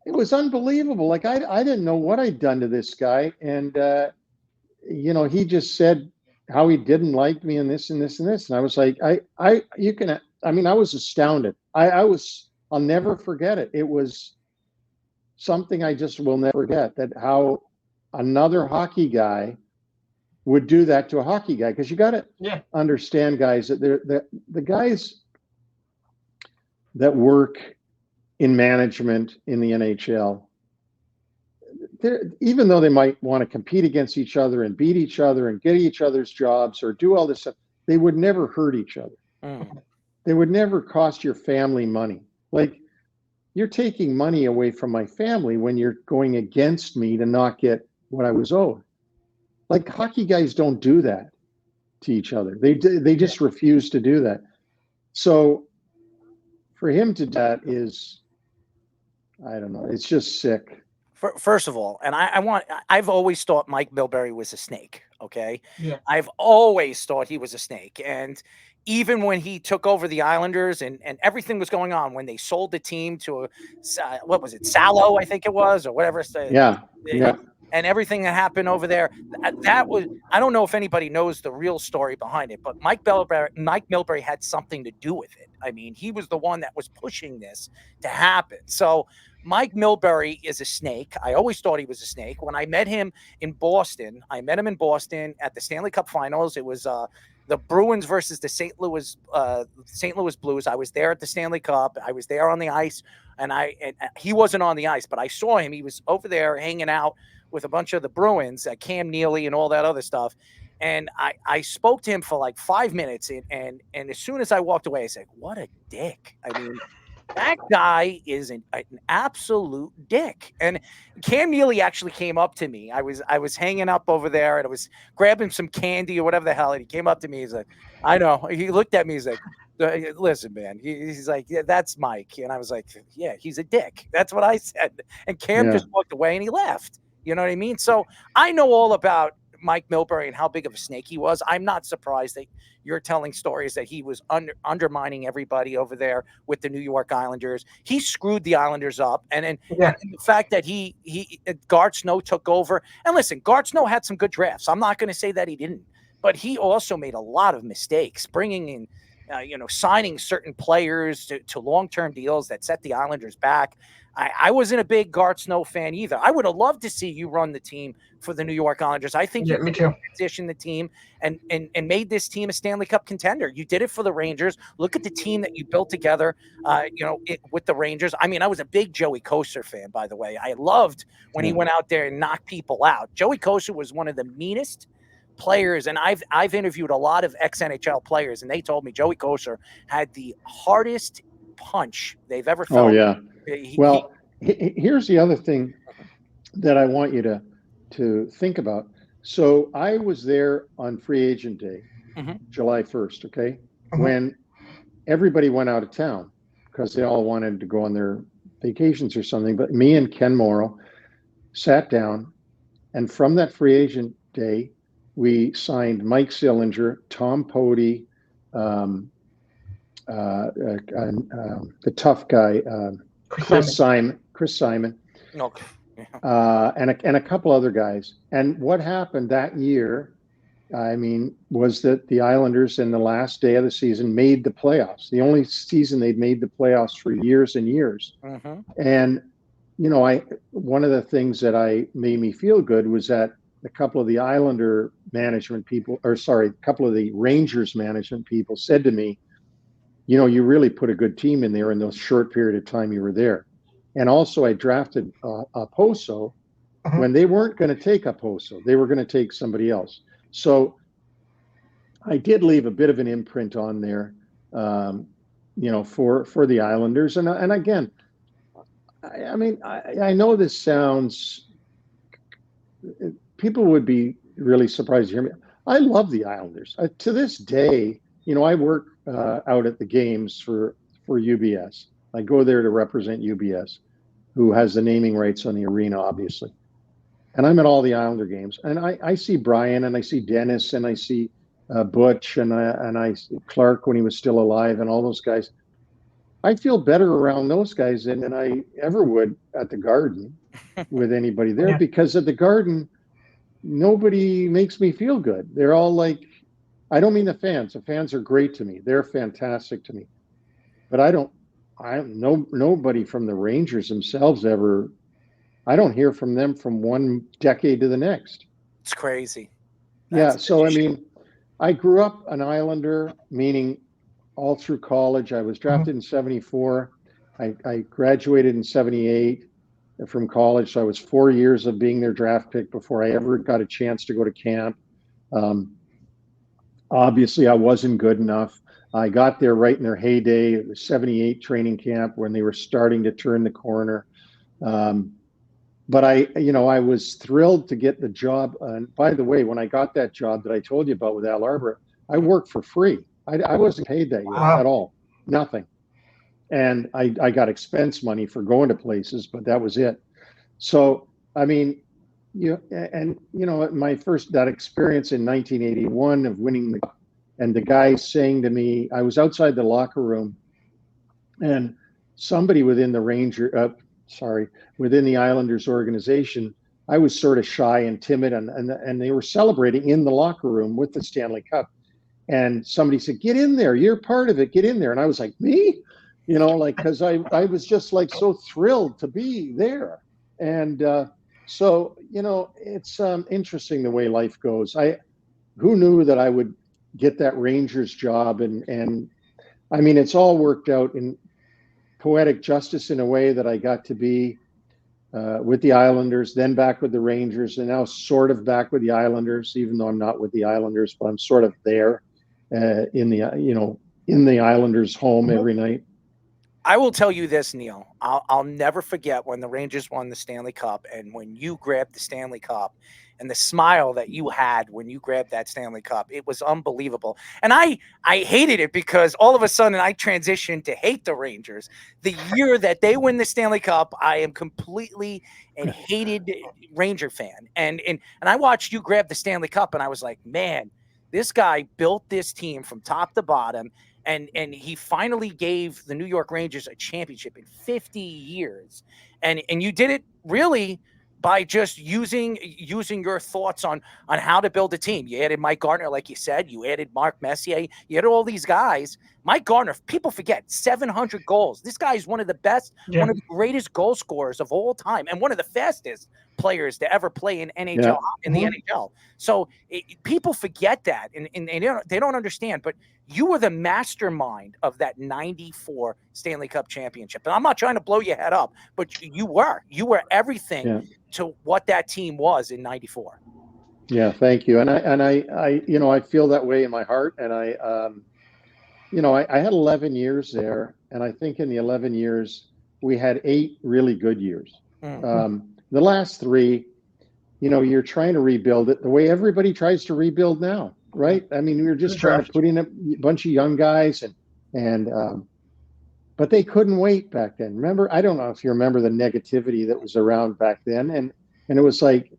It was unbelievable. Like, I didn't know what I'd done to this guy. And, he just said how he didn't like me and this and this and this. And I was like, I was astounded. I'll never forget it. It was something I just will never forget, that how another hockey guy would do that to a hockey guy. Because you got to understand, guys, that the guys that work in management in the NHL, even though they might want to compete against each other and beat each other and get each other's jobs or do all this stuff, they would never hurt each other. They would never cost your family money. Like, you're taking money away from my family when you're going against me to not get what I was owed. Like, hockey guys don't do that to each other. They just refuse to do that. So for him to do that is, I don't know, it's just sick. First of all, and I've always thought Mike Milbury was a snake. Okay. Yeah. I've always thought he was a snake. And even when he took over the Islanders and everything was going on, when they sold the team to what was it, Salo, I think it was, or whatever. Yeah. Yeah. And everything that happened over there, that was, I don't know if anybody knows the real story behind it, but Mike Milbury had something to do with it. I mean, he was the one that was pushing this to happen. So Mike Milbury is a snake. I always thought he was a snake. When I met him in Boston, at the Stanley Cup Finals. It was the Bruins versus the St. Louis Blues. I was there at the Stanley Cup. I was there on the ice, and he wasn't on the ice, but I saw him. He was over there hanging out with a bunch of the Bruins, Cam Neely and all that other stuff. And I spoke to him for like 5 minutes, and as soon as I walked away, I said, "What a dick!" I mean, that guy is an absolute dick. And Cam Neely actually came up to me. I was hanging up over there, and I was grabbing some candy or whatever the hell. And he came up to me. He's like, "I know." He looked at me. He's like, "Listen, man." He's like, "Yeah, that's Mike." And I was like, "Yeah, he's a dick." That's what I said. And Cam just walked away and he left. You know what I mean? So I know all about Mike Milbury and how big of a snake he was. I'm not surprised that you're telling stories that he was undermining everybody over there with the New York Islanders. He screwed the Islanders up. And the fact that Garth Snow took over. And listen, Garth Snow had some good drafts. I'm not going to say that he didn't. But he also made a lot of mistakes, bringing in, signing certain players to long-term deals that set the Islanders back. I wasn't a big Garth Snow fan either. I would have loved to see you run the team for the New York Islanders. I think you transitioned the team and made this team a Stanley Cup contender. You did it for the Rangers. Look at the team that you built together, with the Rangers. I mean, I was a big Joey Kocur fan, by the way. I loved when he went out there and knocked people out. Joey Kocur was one of the meanest players, and I've interviewed a lot of ex-NHL players, and they told me Joey Kocur had the hardest punch they've ever felt. Oh, yeah. Here's the other thing that I want you to think about. So I was there on free agent day, July 1st, okay, when everybody went out of town because they all wanted to go on their vacations or something. But me and Ken Morrow sat down, and from that free agent day, we signed Mike Sillinger, Tom Pody, the tough guy, Chris Simon, and a couple other guys. And what happened that year, was that the Islanders in the last day of the season made the playoffs. The only season they'd made the playoffs for years and years. And, one of the things that made me feel good was that a couple of the Islander management people, a couple of the Rangers management people said to me, you really put a good team in there in the short period of time you were there. And also I drafted Poso when they weren't going to take Poso. They were going to take somebody else. So I did leave a bit of an imprint on there, for the Islanders. And again, I know this sounds, people would be really surprised to hear me. I love the Islanders. To this day, I work out at the games for UBS. I go there to represent UBS, who has the naming rights on the arena, obviously. And I'm at all the Islander games. And I see Brian, and I see Dennis, and I see Butch, and I see Clark when he was still alive, and all those guys. I feel better around those guys than I ever would at the Garden with anybody there, because at the Garden, nobody makes me feel good. They're all like, I don't mean the fans. The fans are great to me. They're fantastic to me. But nobody from the Rangers themselves ever, I don't hear from them from one decade to the next. It's crazy. So, I grew up an Islander, meaning all through college. I was drafted in 74. I graduated in 78 from college. So I was 4 years of being their draft pick before I ever got a chance to go to camp. Obviously, I wasn't good enough. I got there right in their heyday, the 78 training camp, when they were starting to turn the corner. But I was thrilled to get the job. And by the way, when I got that job that I told you about with Al Arbor, I worked for free. I wasn't paid that year at all, nothing. And I got expense money for going to places, but that was it. So, my first that experience in 1981 of winning and the guy saying to me, I was outside the locker room, and somebody within the within the Islanders organization, I was sort of shy and timid, and they were celebrating in the locker room with the Stanley Cup. And somebody said, "Get in there, you're part of it, get in there." And I was like, "Me?" Because I was just like so thrilled to be there. And so, it's interesting the way life goes. Who knew that I would get that Rangers job? And I mean, it's all worked out in poetic justice in a way that I got to be with the Islanders, then back with the Rangers, and now sort of back with the Islanders, even though I'm not with the Islanders, but I'm sort of there in the Islanders' home every night. I will tell you this, Neil. I'll never forget when the Rangers won the Stanley Cup, and when you grabbed the Stanley Cup and the smile that you had when you grabbed that Stanley Cup. It was unbelievable. And I hated it because all of a sudden I transitioned to hate the Rangers. The year that they win the Stanley Cup, I am completely and hated Ranger fan. And I watched you grab the Stanley Cup, and I was like, man, this guy built this team from top to bottom. And he finally gave the New York Rangers a championship in 50 years. And you did it really by just using your thoughts on how to build a team. You added Mike Gardner, like you said. You added Mark Messier. You had all these guys. Mike Gardner, people forget, 700 goals. This guy is one of the best, one of the greatest goal scorers of all time, and one of the fastest players to ever play in NHL the NHL. So people forget that, and they don't understand. But you were the mastermind of that 94 Stanley Cup championship. And I'm not trying to blow your head up, but you were everything to what that team was in 94. Yeah, thank you. And I feel that way in my heart. And I had 11 years there, and I think in the 11 years we had 8 really good years. The last 3, you're trying to rebuild it the way everybody tries to rebuild now, right? I mean, we were just trying to put in a bunch of young guys, but they couldn't wait back then. Remember, I don't know if you remember the negativity that was around back then, and it was like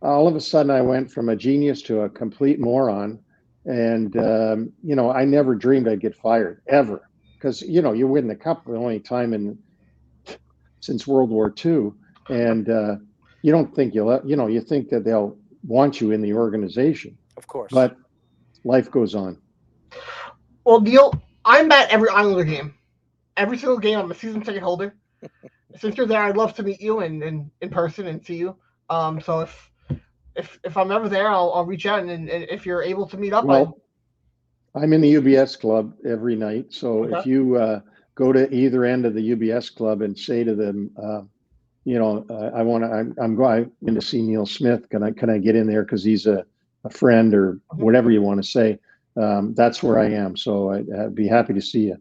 all of a sudden I went from a genius to a complete moron. And, I never dreamed I'd get fired ever, because, you win the cup the only time since World War II. And you don't think you think that they'll want you in the organization. Of course. But life goes on. Well, Neil, I'm at every Islander game. Every single game, I'm a season ticket holder. Since you're there, I'd love to meet you in person and see you. So if I'm ever there, I'll reach out, and if you're able to meet up. Well, I'm in the UBS club every night. So if you go to either end of the UBS club and say to them, I'm going to see Neil Smith. Can I get in there because he's a friend, or whatever you want to say? That's where I am. So I'd be happy to see you.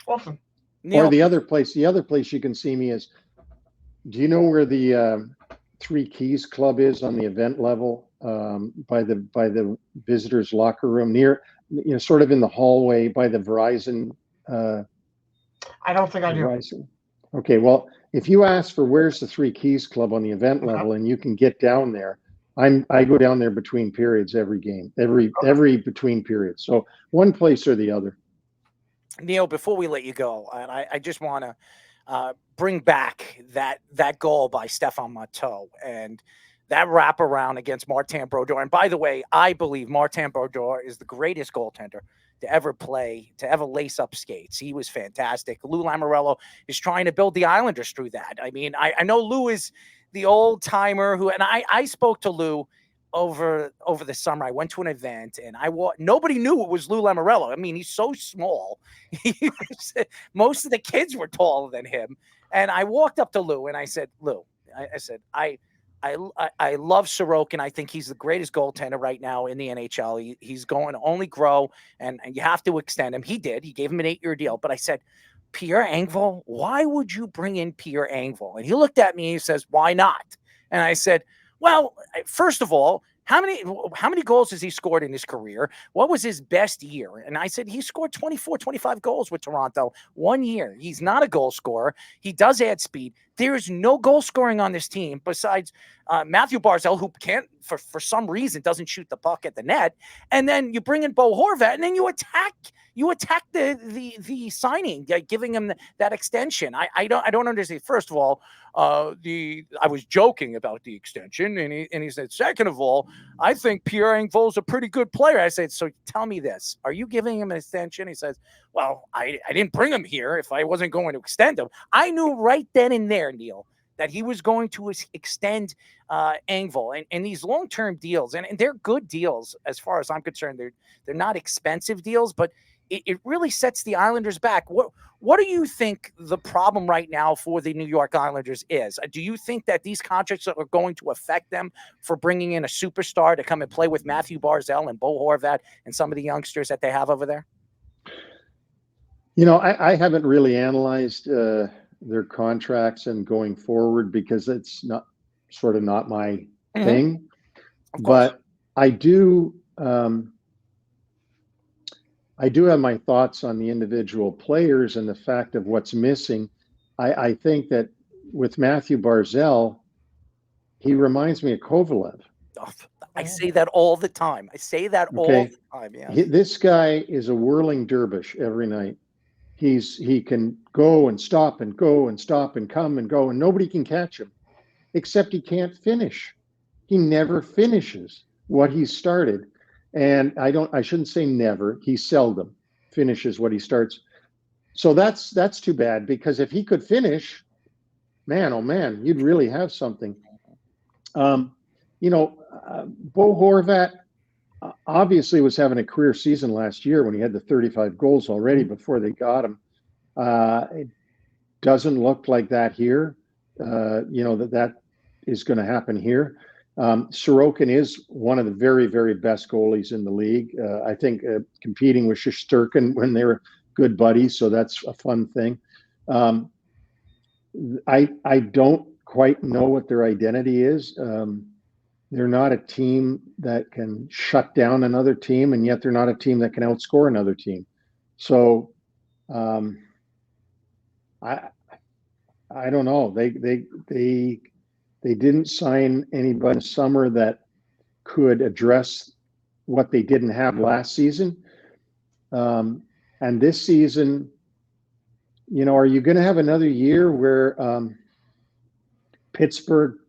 Awesome. Neil. Or the other place you can see me is, do you know where the Three Keys Club is on the event level, by the visitors' locker room, near, sort of in the hallway by the Verizon? I don't think I do. Verizon. Okay, well, if you ask for where's the Three Keys Club on the event level, and you can get down there, I go down there between periods every game, every between periods. So one place or the other. Neil, before we let you go, and I just want to bring back that goal by Stephane Matteau and that wraparound against Martin Brodeur. And by the way, I believe Martin Brodeur is the greatest goaltender to ever play, to ever lace up skates. He was fantastic. Lou Lamoriello is trying to build the Islanders through that. I mean, I know Lou is the old timer who, and I spoke to Lou over the summer. I went to an event, and nobody knew it was Lou Lamoriello. I mean, he's so small. Most of the kids were taller than him. And I walked up to Lou and I said, Lou, I said, I love Sorokin. I think he's the greatest goaltender right now in the NHL. He's going to only grow, and you have to extend him. He did. He gave him an 8-year deal. But I said, Pierre Engvall, why would you bring in Pierre Engvall? And he looked at me and he says, why not? And I said, well, first of all, how many goals has he scored in his career? What was his best year? And I said, he scored 24, 25 goals with Toronto 1 year. He's not a goal scorer. He does add speed. There's no goal scoring on this team besides Matthew Barzal, who can't, for some reason, doesn't shoot the puck at the net. And then you bring in Bo Horvat, and then you attack the signing, giving him that extension. I don't understand. First of all, I was joking about the extension, and he said, second of all, I think Pierre Engvall's a pretty good player. I said, so tell me this: are you giving him an extension? He says, well, I didn't bring him here if I wasn't going to extend him. I knew right then and there, Neil, that he was going to extend Engvall, and these long-term deals, and they're good deals as far as I'm concerned. They're not expensive deals, but it really sets the Islanders back. What do you think the problem right now for the New York Islanders is? Do you think that these contracts are going to affect them for bringing in a superstar to come and play with Matthew Barzal and Bo Horvat and some of the youngsters that they have over there? You know, I haven't really analyzed their contracts and going forward because it's not my thing. But I do have my thoughts on the individual players and the fact of what's missing. I think that with Matthew Barzal, he reminds me of Kovalev. Oh, I say that all the time. All the time. Yeah. This guy is a whirling dervish every night. He can go and stop and go and stop and come and go, and nobody can catch him, except he can't finish. He never finishes what he started. And I shouldn't say never. He seldom finishes what he starts. So that's too bad, because if he could finish, man, oh man, you'd really have something. Bo Horvat obviously was having a career season last year when he had the 35 goals already before they got him. It doesn't look like that here. That is going to happen here. Sorokin is one of the very, very best goalies in the league. I think competing with Shesterkin when they were good buddies, so that's a fun thing. I don't quite know what their identity is. They're not a team that can shut down another team, and yet they're not a team that can outscore another team. So I don't know. They didn't sign anybody in the summer that could address what they didn't have last season. And this season, are you going to have another year where Pittsburgh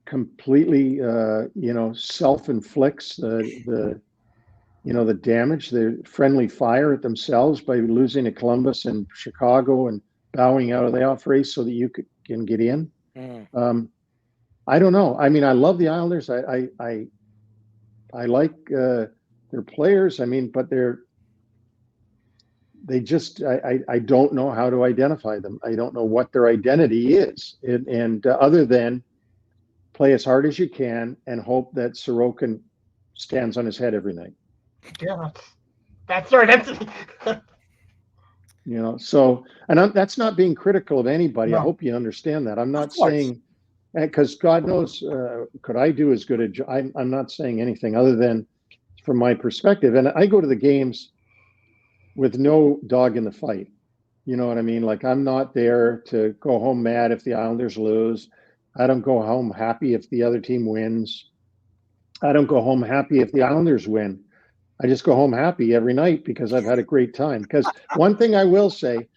completely, self-inflicts the damage, the friendly fire at themselves by losing to Columbus and Chicago and bowing out of the off race so that you can get in? I don't know. I mean, I love the Islanders. I like their players. I mean, but I don't know how to identify them. I don't know what their identity is. And other than play as hard as you can and hope that Sorokin stands on his head every night. Yeah, that's their identity. So, and that's not being critical of anybody. No. I hope you understand that. I'm not saying, because God knows, could I do as good a job? I'm not saying anything other than from my perspective. And I go to the games with no dog in the fight. You know what I mean? Like, I'm not there to go home mad if the Islanders lose. I don't go home happy if the other team wins. I don't go home happy if the Islanders win. I just go home happy every night because I've had a great time. Because one thing I will say,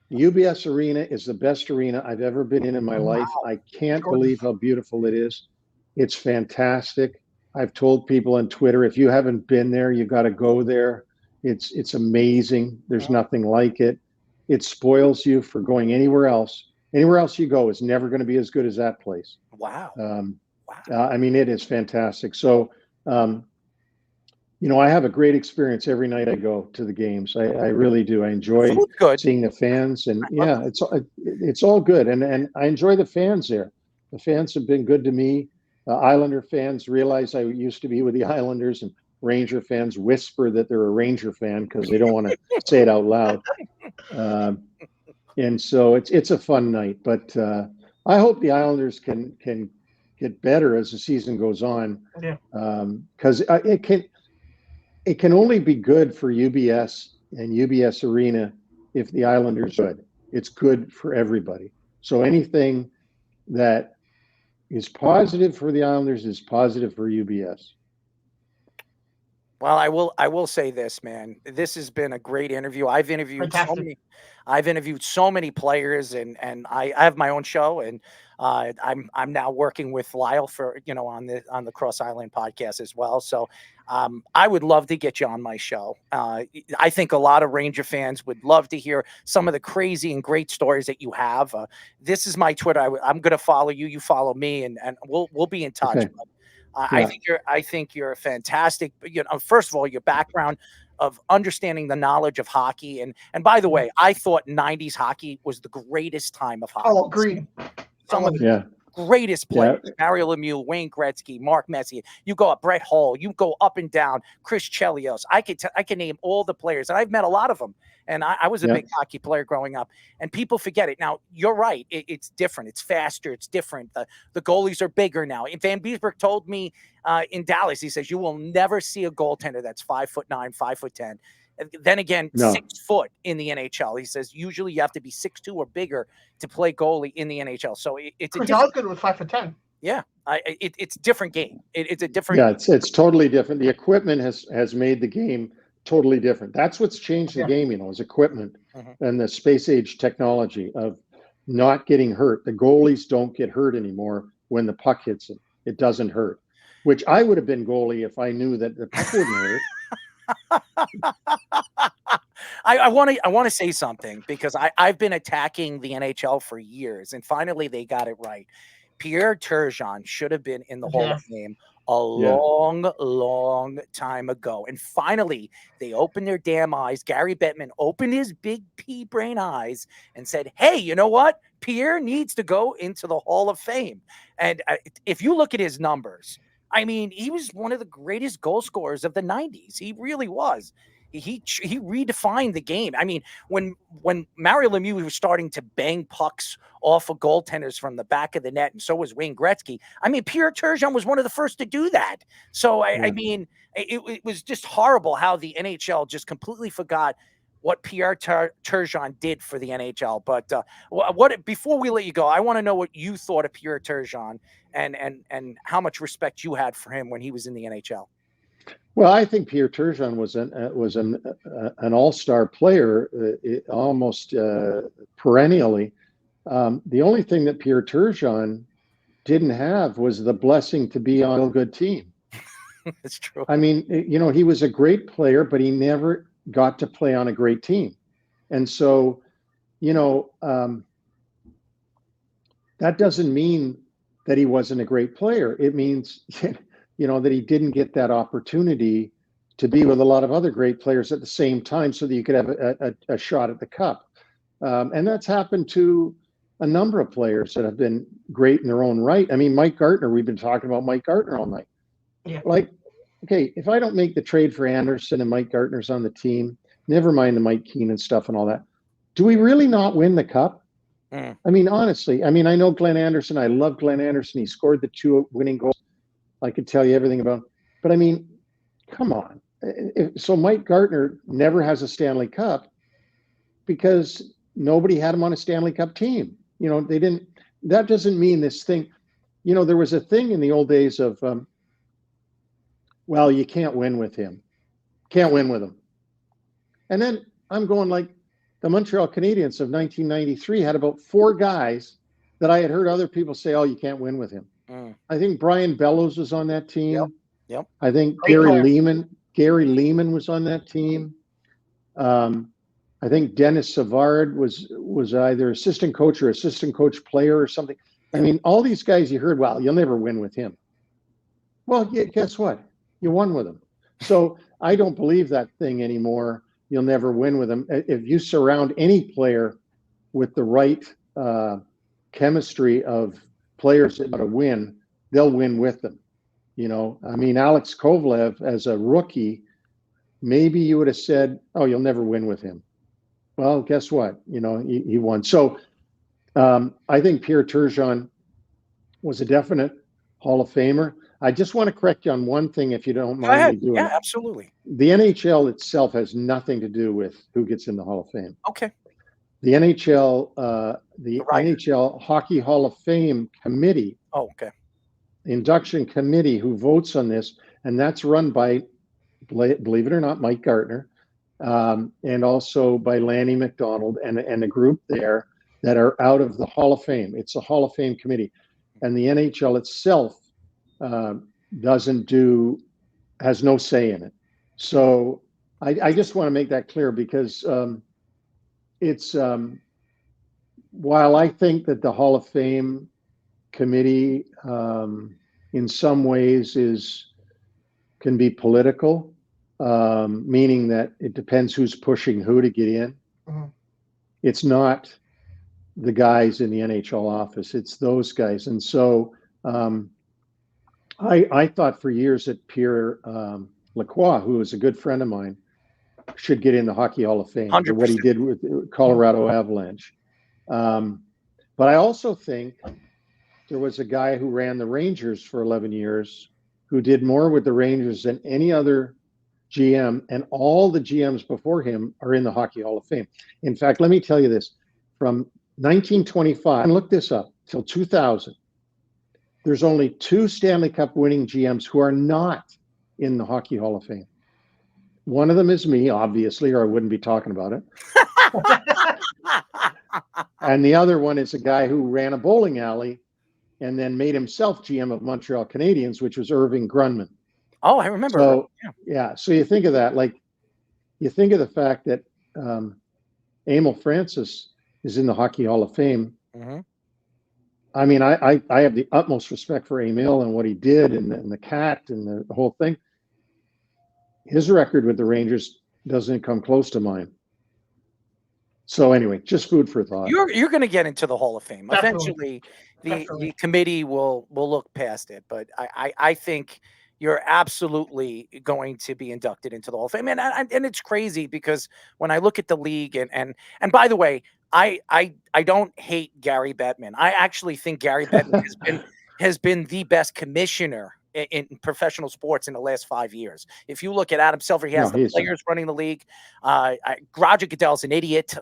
UBS Arena is the best arena I've ever been in my life. I can't believe how beautiful it is. It's fantastic. I've told people on Twitter, if you haven't been there, you got to go there. It's amazing. There's nothing like it. It spoils you for going anywhere else. Anywhere else you go is never going to be as good as that place. Wow. I mean, it is fantastic. So, I have a great experience every night I go to the games. I really do. I enjoy seeing the fans, and it's all good. And I enjoy the fans there. The fans have been good to me. Islander fans realize I used to be with the Islanders, and Ranger fans whisper that they're a Ranger fan because they don't want to say it out loud. And so it's a fun night. But I hope the Islanders can get better as the season goes on. Yeah. Because it can only be good for UBS and UBS Arena if the Islanders are good. It's good for everybody. So anything that is positive for the Islanders is positive for UBS. Well, I will say this, man. This has been a great interview. I've interviewed so many players, and I have my own show, and I'm now working with Lyle for on the Cross Island podcast as well. So I would love to get you on my show. I think a lot of Ranger fans would love to hear some of the crazy and great stories that you have. This is my Twitter. I'm going to follow you. You follow me, and we'll be in touch. Okay. Yeah. I think you're a fantastic. First of all, your background of understanding the knowledge of hockey, and by the way, I thought '90s hockey was the greatest time of hockey. Oh, agreed. Some of the greatest players: Mario Lemieux, Wayne Gretzky, Mark Messier. You go up, Brett Hull. You go up and down. Chris Chelios. I can name all the players, and I've met a lot of them. And I was a big hockey player growing up, and people forget it. Now, you're right. It's different. It's faster. It's different. The goalies are bigger now. Van Beesbrook told me in Dallas, he says, you will never see a goaltender that's 5'9", 5'10". Then again, 6 foot in the NHL. He says, usually you have to be 6'2" or bigger to play goalie in the NHL. So it's Chris Osgood was 5'10". Yeah, it's a different game. It's a different. Yeah, it's totally different. The equipment has made the game totally different. That's what's changed the game, is equipment and the space age technology of not getting hurt. The goalies don't get hurt anymore when the puck hits them. It doesn't hurt, which I would have been goalie if I knew that the puck wouldn't hurt. I want to say something because I've been attacking the NHL for years, and finally they got it right. Pierre Turgeon should have been in the Hall of Fame a long time ago. And finally, they opened their damn eyes. Gary Bettman opened his big pea brain eyes and said, hey, you know what? Pierre needs to go into the Hall of Fame. And if you look at his numbers, I mean, he was one of the greatest goal scorers of the 90s. He really was. He redefined the game. I mean, when Mario Lemieux was starting to bang pucks off of goaltenders from the back of the net, and so was Wayne Gretzky. I mean, Pierre Turgeon was one of the first to do that. So I mean, it was just horrible how the NHL just completely forgot what Pierre Turgeon did for the NHL. But before we let you go, I want to know what you thought of Pierre Turgeon and how much respect you had for him when he was in the NHL. Well, I think Pierre Turgeon was an all-star player, almost perennially. The only thing that Pierre Turgeon didn't have was the blessing to be on a good team. That's true. I mean, he was a great player, but he never got to play on a great team. And so, that doesn't mean that he wasn't a great player. It means that he didn't get that opportunity to be with a lot of other great players at the same time so that you could have a shot at the cup. And that's happened to a number of players that have been great in their own right. I mean, Mike Gartner, we've been talking about Mike Gartner all night. Yeah. Like, okay, if I don't make the trade for Anderson and Mike Gartner's on the team, never mind the Mike Keenan stuff and all that, do we really not win the cup? I mean, honestly, I know Glenn Anderson. I love Glenn Anderson. He scored the 2 winning goals. I could tell you everything about him. But I mean, come on. So Mike Gartner never has a Stanley Cup because nobody had him on a Stanley Cup team. They didn't. That doesn't mean this thing. There was a thing in the old days of, well, you can't win with him. Can't win with him. And then I'm going like the Montreal Canadiens of 1993 had about 4 guys that I had heard other people say, oh, you can't win with him. I think Brian Bellows was on that team. Yep. I think Gary Lehman was on that team. I think Dennis Savard was either assistant coach or assistant coach player or something. I mean, all these guys you heard, well, you'll never win with him. Well, yeah, guess what? You won with him. So I don't believe that thing anymore. You'll never win with him. If you surround any player with the right chemistry of players that want to win, they'll win with them. I mean, Alex Kovalev as a rookie, maybe you would have said, oh, you'll never win with him. Well, guess what? He won. So I think Pierre Turgeon was a definite Hall of Famer. I just want to correct you on one thing, if you don't Go mind ahead. me doing Yeah, it. absolutely. The NHL itself has nothing to do with who gets in the Hall of Fame. Okay. The NHL, The writer. NHL Hockey Hall of Fame committee, Oh, okay. induction committee, who votes on this, and that's run by, believe it or not, Mike Gartner, and also by Lanny McDonald and a group there that are out of the Hall of Fame. It's a Hall of Fame committee, and the NHL itself has no say in it. So I just want to make that clear, because it's while I think that the Hall of Fame committee in some ways can be political, meaning that it depends who's pushing who to get in. Mm-hmm. It's not the guys in the NHL office, it's those guys. And so I thought for years that Pierre Lacroix, who is a good friend of mine, should get in the Hockey Hall of Fame for what he did with Colorado Avalanche. But I also think there was a guy who ran the Rangers for 11 years who did more with the Rangers than any other GM, and all the GMs before him are in the Hockey Hall of Fame. In fact, let me tell you this, from 1925, and look this up, till 2000, there's only 2 Stanley Cup winning GMs who are not in the Hockey Hall of Fame. One of them is me, obviously, or I wouldn't be talking about it. And the other one is a guy who ran a bowling alley and then made himself GM of Montreal Canadiens, which was Irving Grunman. Oh, I remember. So, yeah. So you think of that, like you think of the fact that Emil Francis is in the Hockey Hall of Fame. Mm-hmm. I mean, I have the utmost respect for Emil and what he did, and the cat and the whole thing. His record with the Rangers doesn't come close to mine. So anyway, just food for thought. You're going to get into the Hall of Fame. Definitely. Eventually. The committee will look past it, but I think you're absolutely going to be inducted into the Hall of Fame. And it's crazy, because when I look at the league, and by the way, I don't hate Gary Bettman. I actually think Gary Bettman has been the best commissioner in professional sports in the last 5 years. If you look at Adam Silver, he has the players running the league. Roger Goodell's an idiot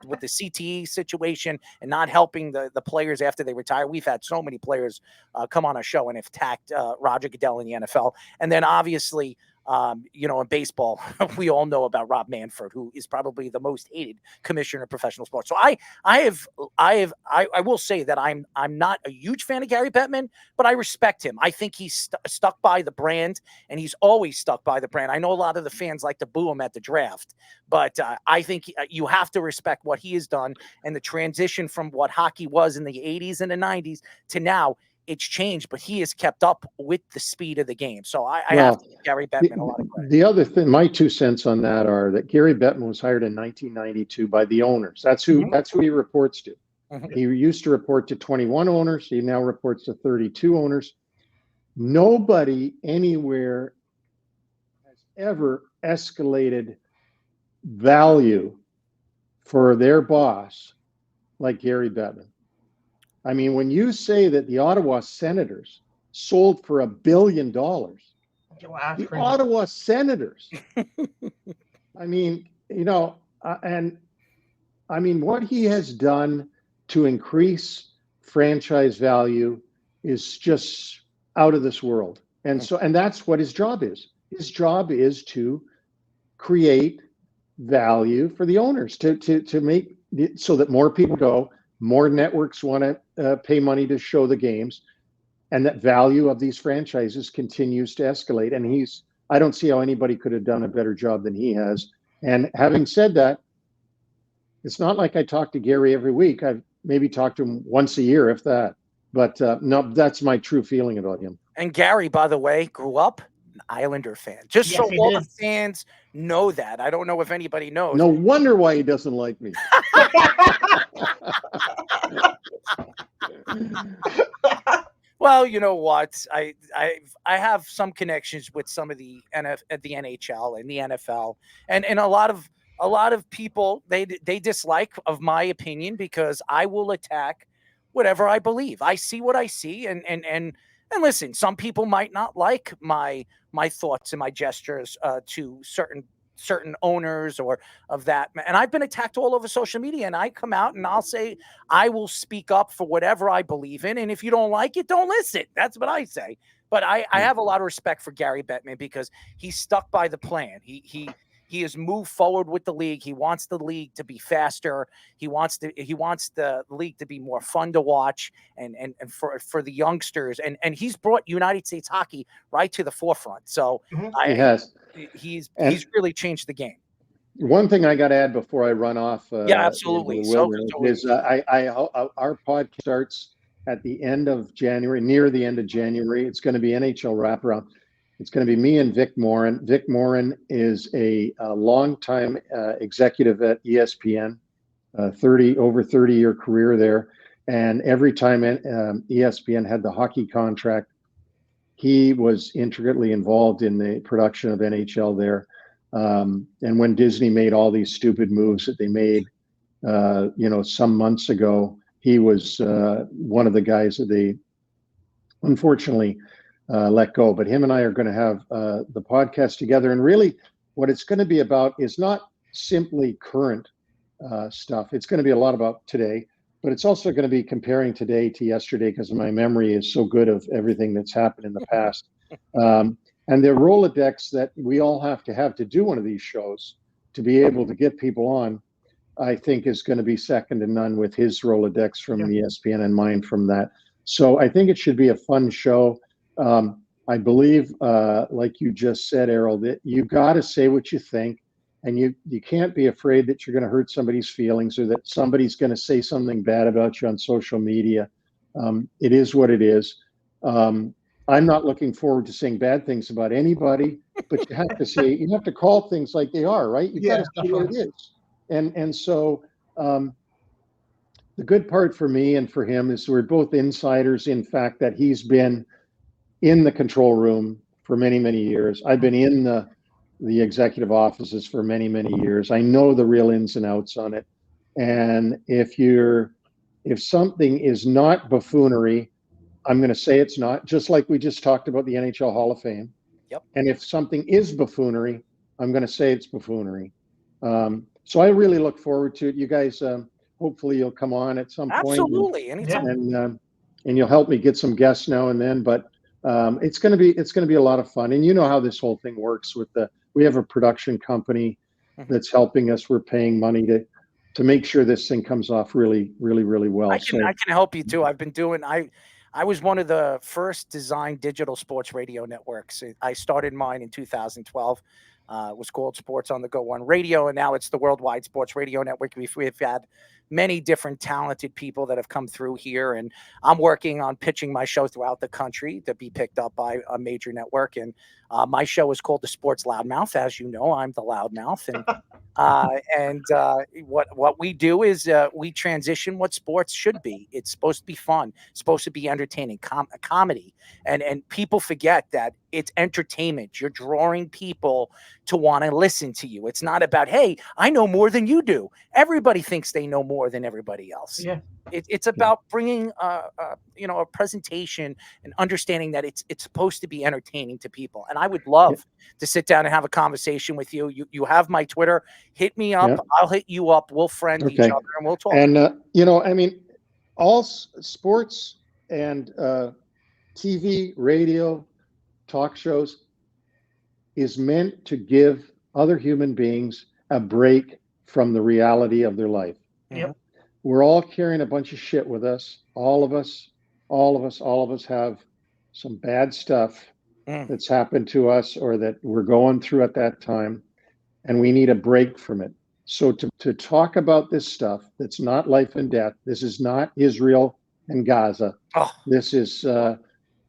with the CTE situation and not helping the players after they retire. We've had so many players come on our show and have attacked Roger Goodell in the NFL. And then obviously, in baseball, we all know about Rob Manfred, who is probably the most hated commissioner of professional sports. So I will say that I'm not a huge fan of Gary Bettman, but I respect him. I think he's stuck by the brand, and he's always stuck by the brand. I know a lot of the fans like to boo him at the draft, but I think you have to respect what he has done, and the transition from what hockey was in the 80s and the 90s to now. It's changed, but he has kept up with the speed of the game. So I have to give Gary Bettman a lot of credit. The other thing, my 2 cents on that are that Gary Bettman was hired in 1992 by the owners. That's who he reports to. Mm-hmm. He used to report to 21 owners. He now reports to 32 owners. Nobody anywhere has ever escalated value for their boss like Gary Bettman. I mean, when you say that the Ottawa Senators sold for $1 billion, the Ottawa Senators, I mean, and I mean, what he has done to increase franchise value is just out of this world. And that's what his job is. His job is to create value for the owners, to make it so that more people go. More networks want to pay money to show the games, and that value of these franchises continues to escalate. And I don't see how anybody could have done a better job than he has. And having said that, it's not like I talk to Gary every week. I've maybe talked to him once a year, if that. But no, that's my true feeling about him. And Gary, by the way, grew up an Islander fan. Just so all the fans know that. I don't know if anybody knows. No wonder why he doesn't like me. Well, you know what? I have some connections with some of the NHL and the NFL, and a lot of people they dislike of my opinion, because I will attack whatever I believe. I see what I see, and And listen, some people might not like my thoughts and my gestures to certain owners or of that. And I've been attacked all over social media, and I come out and I'll say, I will speak up for whatever I believe in. And if you don't like it, don't listen. That's what I say. But I have a lot of respect for Gary Bettman because he's stuck by the plan. He has moved forward with the league. He wants the league to be faster. He wants the league to be more fun to watch and for the youngsters. And he's brought United States hockey right to the forefront. So he has. He's really changed the game. One thing I got to add before I run off. Absolutely. Is our podcast starts at the end of January, near the end of January. It's going to be NHL wraparound. It's going to be me and Vic Morin. Vic Morin is a longtime executive at ESPN, over 30-year career there. And every time ESPN had the hockey contract, he was intricately involved in the production of NHL there. And when Disney made all these stupid moves that they made, some months ago, he was one of the guys that they unfortunately let go. But him and I are going to have the podcast together. And really what it's going to be about is not simply current stuff. It's going to be a lot about today, but it's also going to be comparing today to yesterday because my memory is so good of everything that's happened in the past. And the Rolodex that we all have to do one of these shows to be able to get people on, I think is going to be second to none with his Rolodex from ESPN and mine from that. So I think it should be a fun show. I believe, like you just said, Errol, that you got to say what you think, and you can't be afraid that you're going to hurt somebody's feelings or that somebody's going to say something bad about you on social media. It is what it is. I'm not looking forward to saying bad things about anybody, but you have to call things like they are, right? You got to say what it is. And so the good part for me and for him is we're both insiders in fact that he's been in the control room for many, many years. I've been in the executive offices for many, many years. I know the real ins and outs on it. And if something is not buffoonery, I'm going to say it's not, just like we just talked about the NHL Hall of Fame. Yep. And if something is buffoonery, I'm going to say it's buffoonery. So I really look forward to it. You guys, hopefully you'll come on at some point. Absolutely. Anytime. And you'll help me get some guests now and then, but it's going to be a lot of fun. And you know how this whole thing works we have a production company that's helping us. We're paying money to make sure this thing comes off really, really, really well. I can help you too. I've been doing, I was one of the first designed digital sports radio networks. I started mine in 2012. It was called Sports on the Go One Radio, and now it's the Worldwide Sports Radio Network. We've had many different talented people that have come through here, and I'm working on pitching my show throughout the country to be picked up by a major network. And my show is called the Sports Loudmouth. As you know, I'm the loudmouth, and what we do is we transition what sports should be. It's supposed to be fun. It's supposed to be entertaining, comedy, and people forget that it's entertainment. You're drawing people to want to listen to you. It's not about, hey, I know more than you do. Everybody thinks they know more than everybody else. Yeah. It's about bringing a presentation and understanding that it's supposed to be entertaining to people. And I would love to sit down and have a conversation with you. You have my Twitter. Hit me up. I'll hit you up. We'll friend each other and we'll talk. And all sports and TV, radio, talk shows is meant to give other human beings a break from the reality of their life. Yep. We're all carrying a bunch of shit with us. All of us have some bad stuff that's happened to us or that we're going through at that time, and we need a break from it. So to talk about this stuff that's not life and death, this is not Israel and Gaza. This is,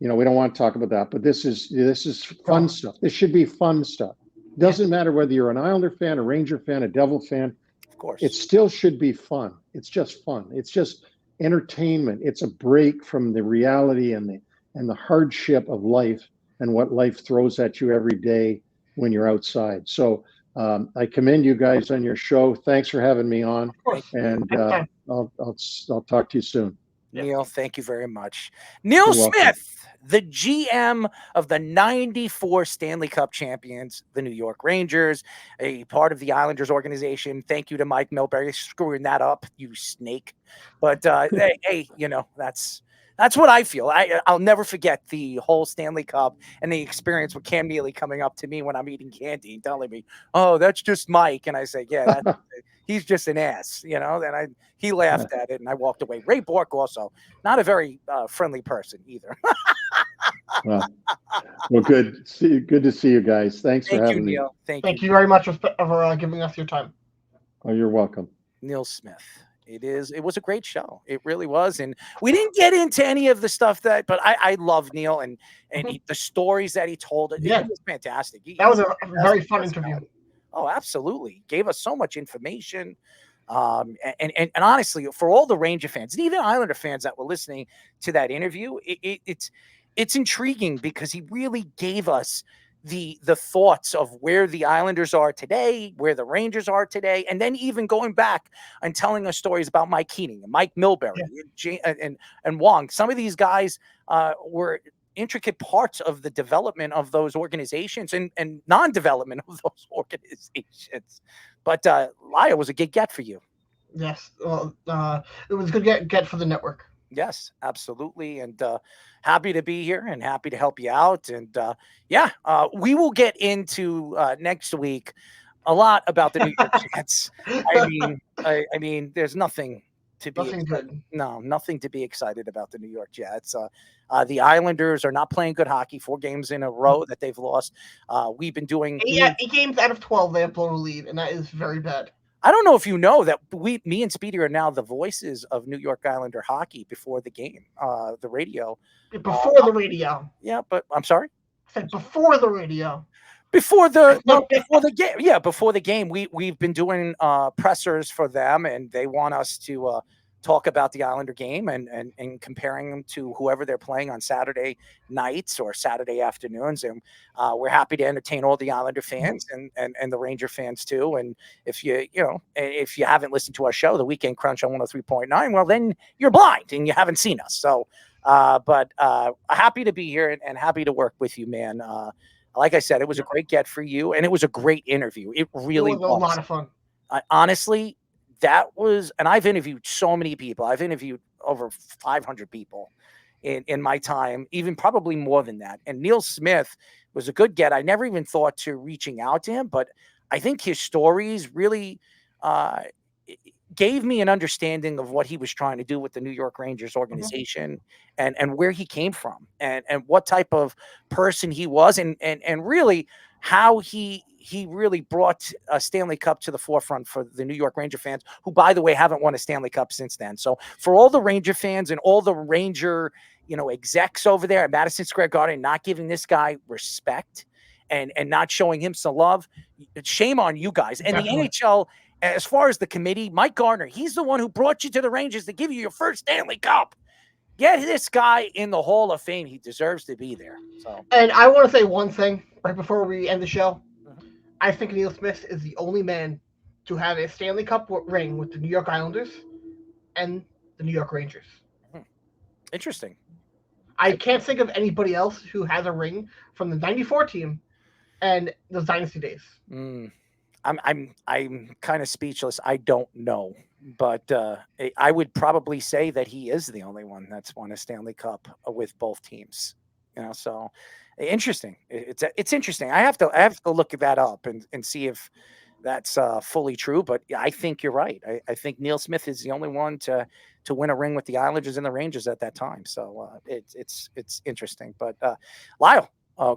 we don't want to talk about that, but this is fun stuff. This should be fun stuff. It doesn't matter whether you're an Islander fan, a Ranger fan, a Devil fan. Of course. It still should be fun. It's just fun. It's just entertainment. It's a break from the reality and the hardship of life and what life throws at you every day when you're outside. So I commend you guys on your show. Thanks for having me on. And I'll talk to you soon. Neil, thank you very much. Neil Smith, the GM of the 94 Stanley Cup champions, the New York Rangers, a part of the Islanders organization. Thank you to Mike Milbury screwing that up, you snake. But hey, that's what I feel. I'll never forget the whole Stanley Cup and the experience with Cam Neely coming up to me when I'm eating candy and telling me, "Oh, that's just Mike," and I say, "Yeah, he's just an ass," And he laughed at it, and I walked away. Ray Bork also not a very friendly person either. Well, good. Good to see you guys. Thanks for having me. Neil. Thank you very much for giving us your time. Oh, you're welcome. Neil Smith. It was a great show. It really was. And we didn't get into any of the stuff but I love Neil and the stories that he told. It was fantastic. That was a very fun interview. Oh, absolutely. Gave us so much information. And honestly, for all the Ranger fans and even Islander fans that were listening to that interview, it's intriguing because he really gave us the thoughts of where the Islanders are today, where the Rangers are today, and then even going back and telling us stories about Mike Keating and Mike Milbury and Wong. Some of these guys were intricate parts of the development of those organizations and non-development of those organizations. But Lyle was a good get for you. Yes, it was a good get for the network. Yes, absolutely. And happy to be here and happy to help you out. And we will get into next week a lot about the New York Jets. I mean, there's nothing to be excited about the New York Jets. The Islanders are not playing good hockey. 4 games in a row that they've lost. We've been doing 8 games out of 12. They have blown a lead, and that is very bad. I don't know if you know that me and Speedy are now the voices of New York Islander hockey before the game, the radio. Before the radio. Yeah, but I'm sorry? I said before the radio. Before the game. Yeah, before the game. We've been doing pressers for them, and they want us to talk about the Islander game and comparing them to whoever they're playing on Saturday nights or Saturday afternoons. And we're happy to entertain all the Islander fans and the Ranger fans too. And if if you haven't listened to our show, The Weekend Crunch on 103.9, well, then you're blind and you haven't seen us. So, but happy to be here and happy to work with you, man. Like I said, it was a great get for you, and it was a great interview. It really was a lot of fun. Honestly, that was, and I've interviewed so many people. I've interviewed over 500 people in my time, even probably more than that. And Neil Smith was a good get. I never even thought to reaching out to him, but I think his stories really gave me an understanding of what he was trying to do with the New York Rangers organization and where he came from and what type of person he was and really how he really brought a Stanley Cup to the forefront for the New York Ranger fans, who, by the way, haven't won a Stanley Cup since then. So for all the Ranger fans and all the Ranger, execs over there at Madison Square Garden, not giving this guy respect and not showing him some love, shame on you guys. And the NHL, as far as the committee, Mike Gardner, he's the one who brought you to the Rangers to give you your first Stanley Cup. Get this guy in the Hall of Fame. He deserves to be there. So, and I want to say one thing right before we end the show. I think Neil Smith is the only man to have a Stanley Cup ring with the New York Islanders and the New York Rangers. Interesting. I can't think of anybody else who has a ring from the 94 team and the Dynasty days. I'm kind of speechless. I don't know, but I would probably say that he is the only one that's won a Stanley Cup with both teams. So interesting. It's interesting. I have to look that up and see if that's fully true. But I think you're right. I think Neil Smith is the only one to win a ring with the Islanders and the Rangers at that time. So it's interesting. But Lyle.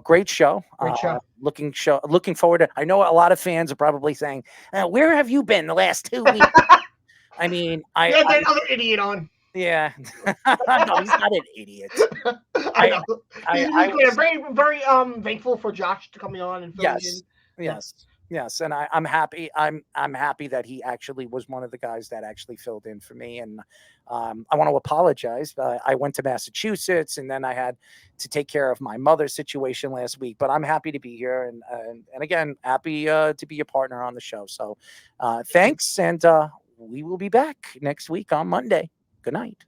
Great show. Great show. Looking forward to. I know a lot of fans are probably saying, "Where have you been the last 2 weeks?" I mean, that other idiot on. Yeah, no, he's not an idiot. I know. He's very, very thankful for Josh to coming on and filling in. Yes, and I'm happy. I'm happy that he actually was one of the guys that actually filled in for me. And I want to apologize. I went to Massachusetts, and then I had to take care of my mother's situation last week. But I'm happy to be here, and again, happy to be a partner on the show. So thanks, and we will be back next week on Monday. Good night.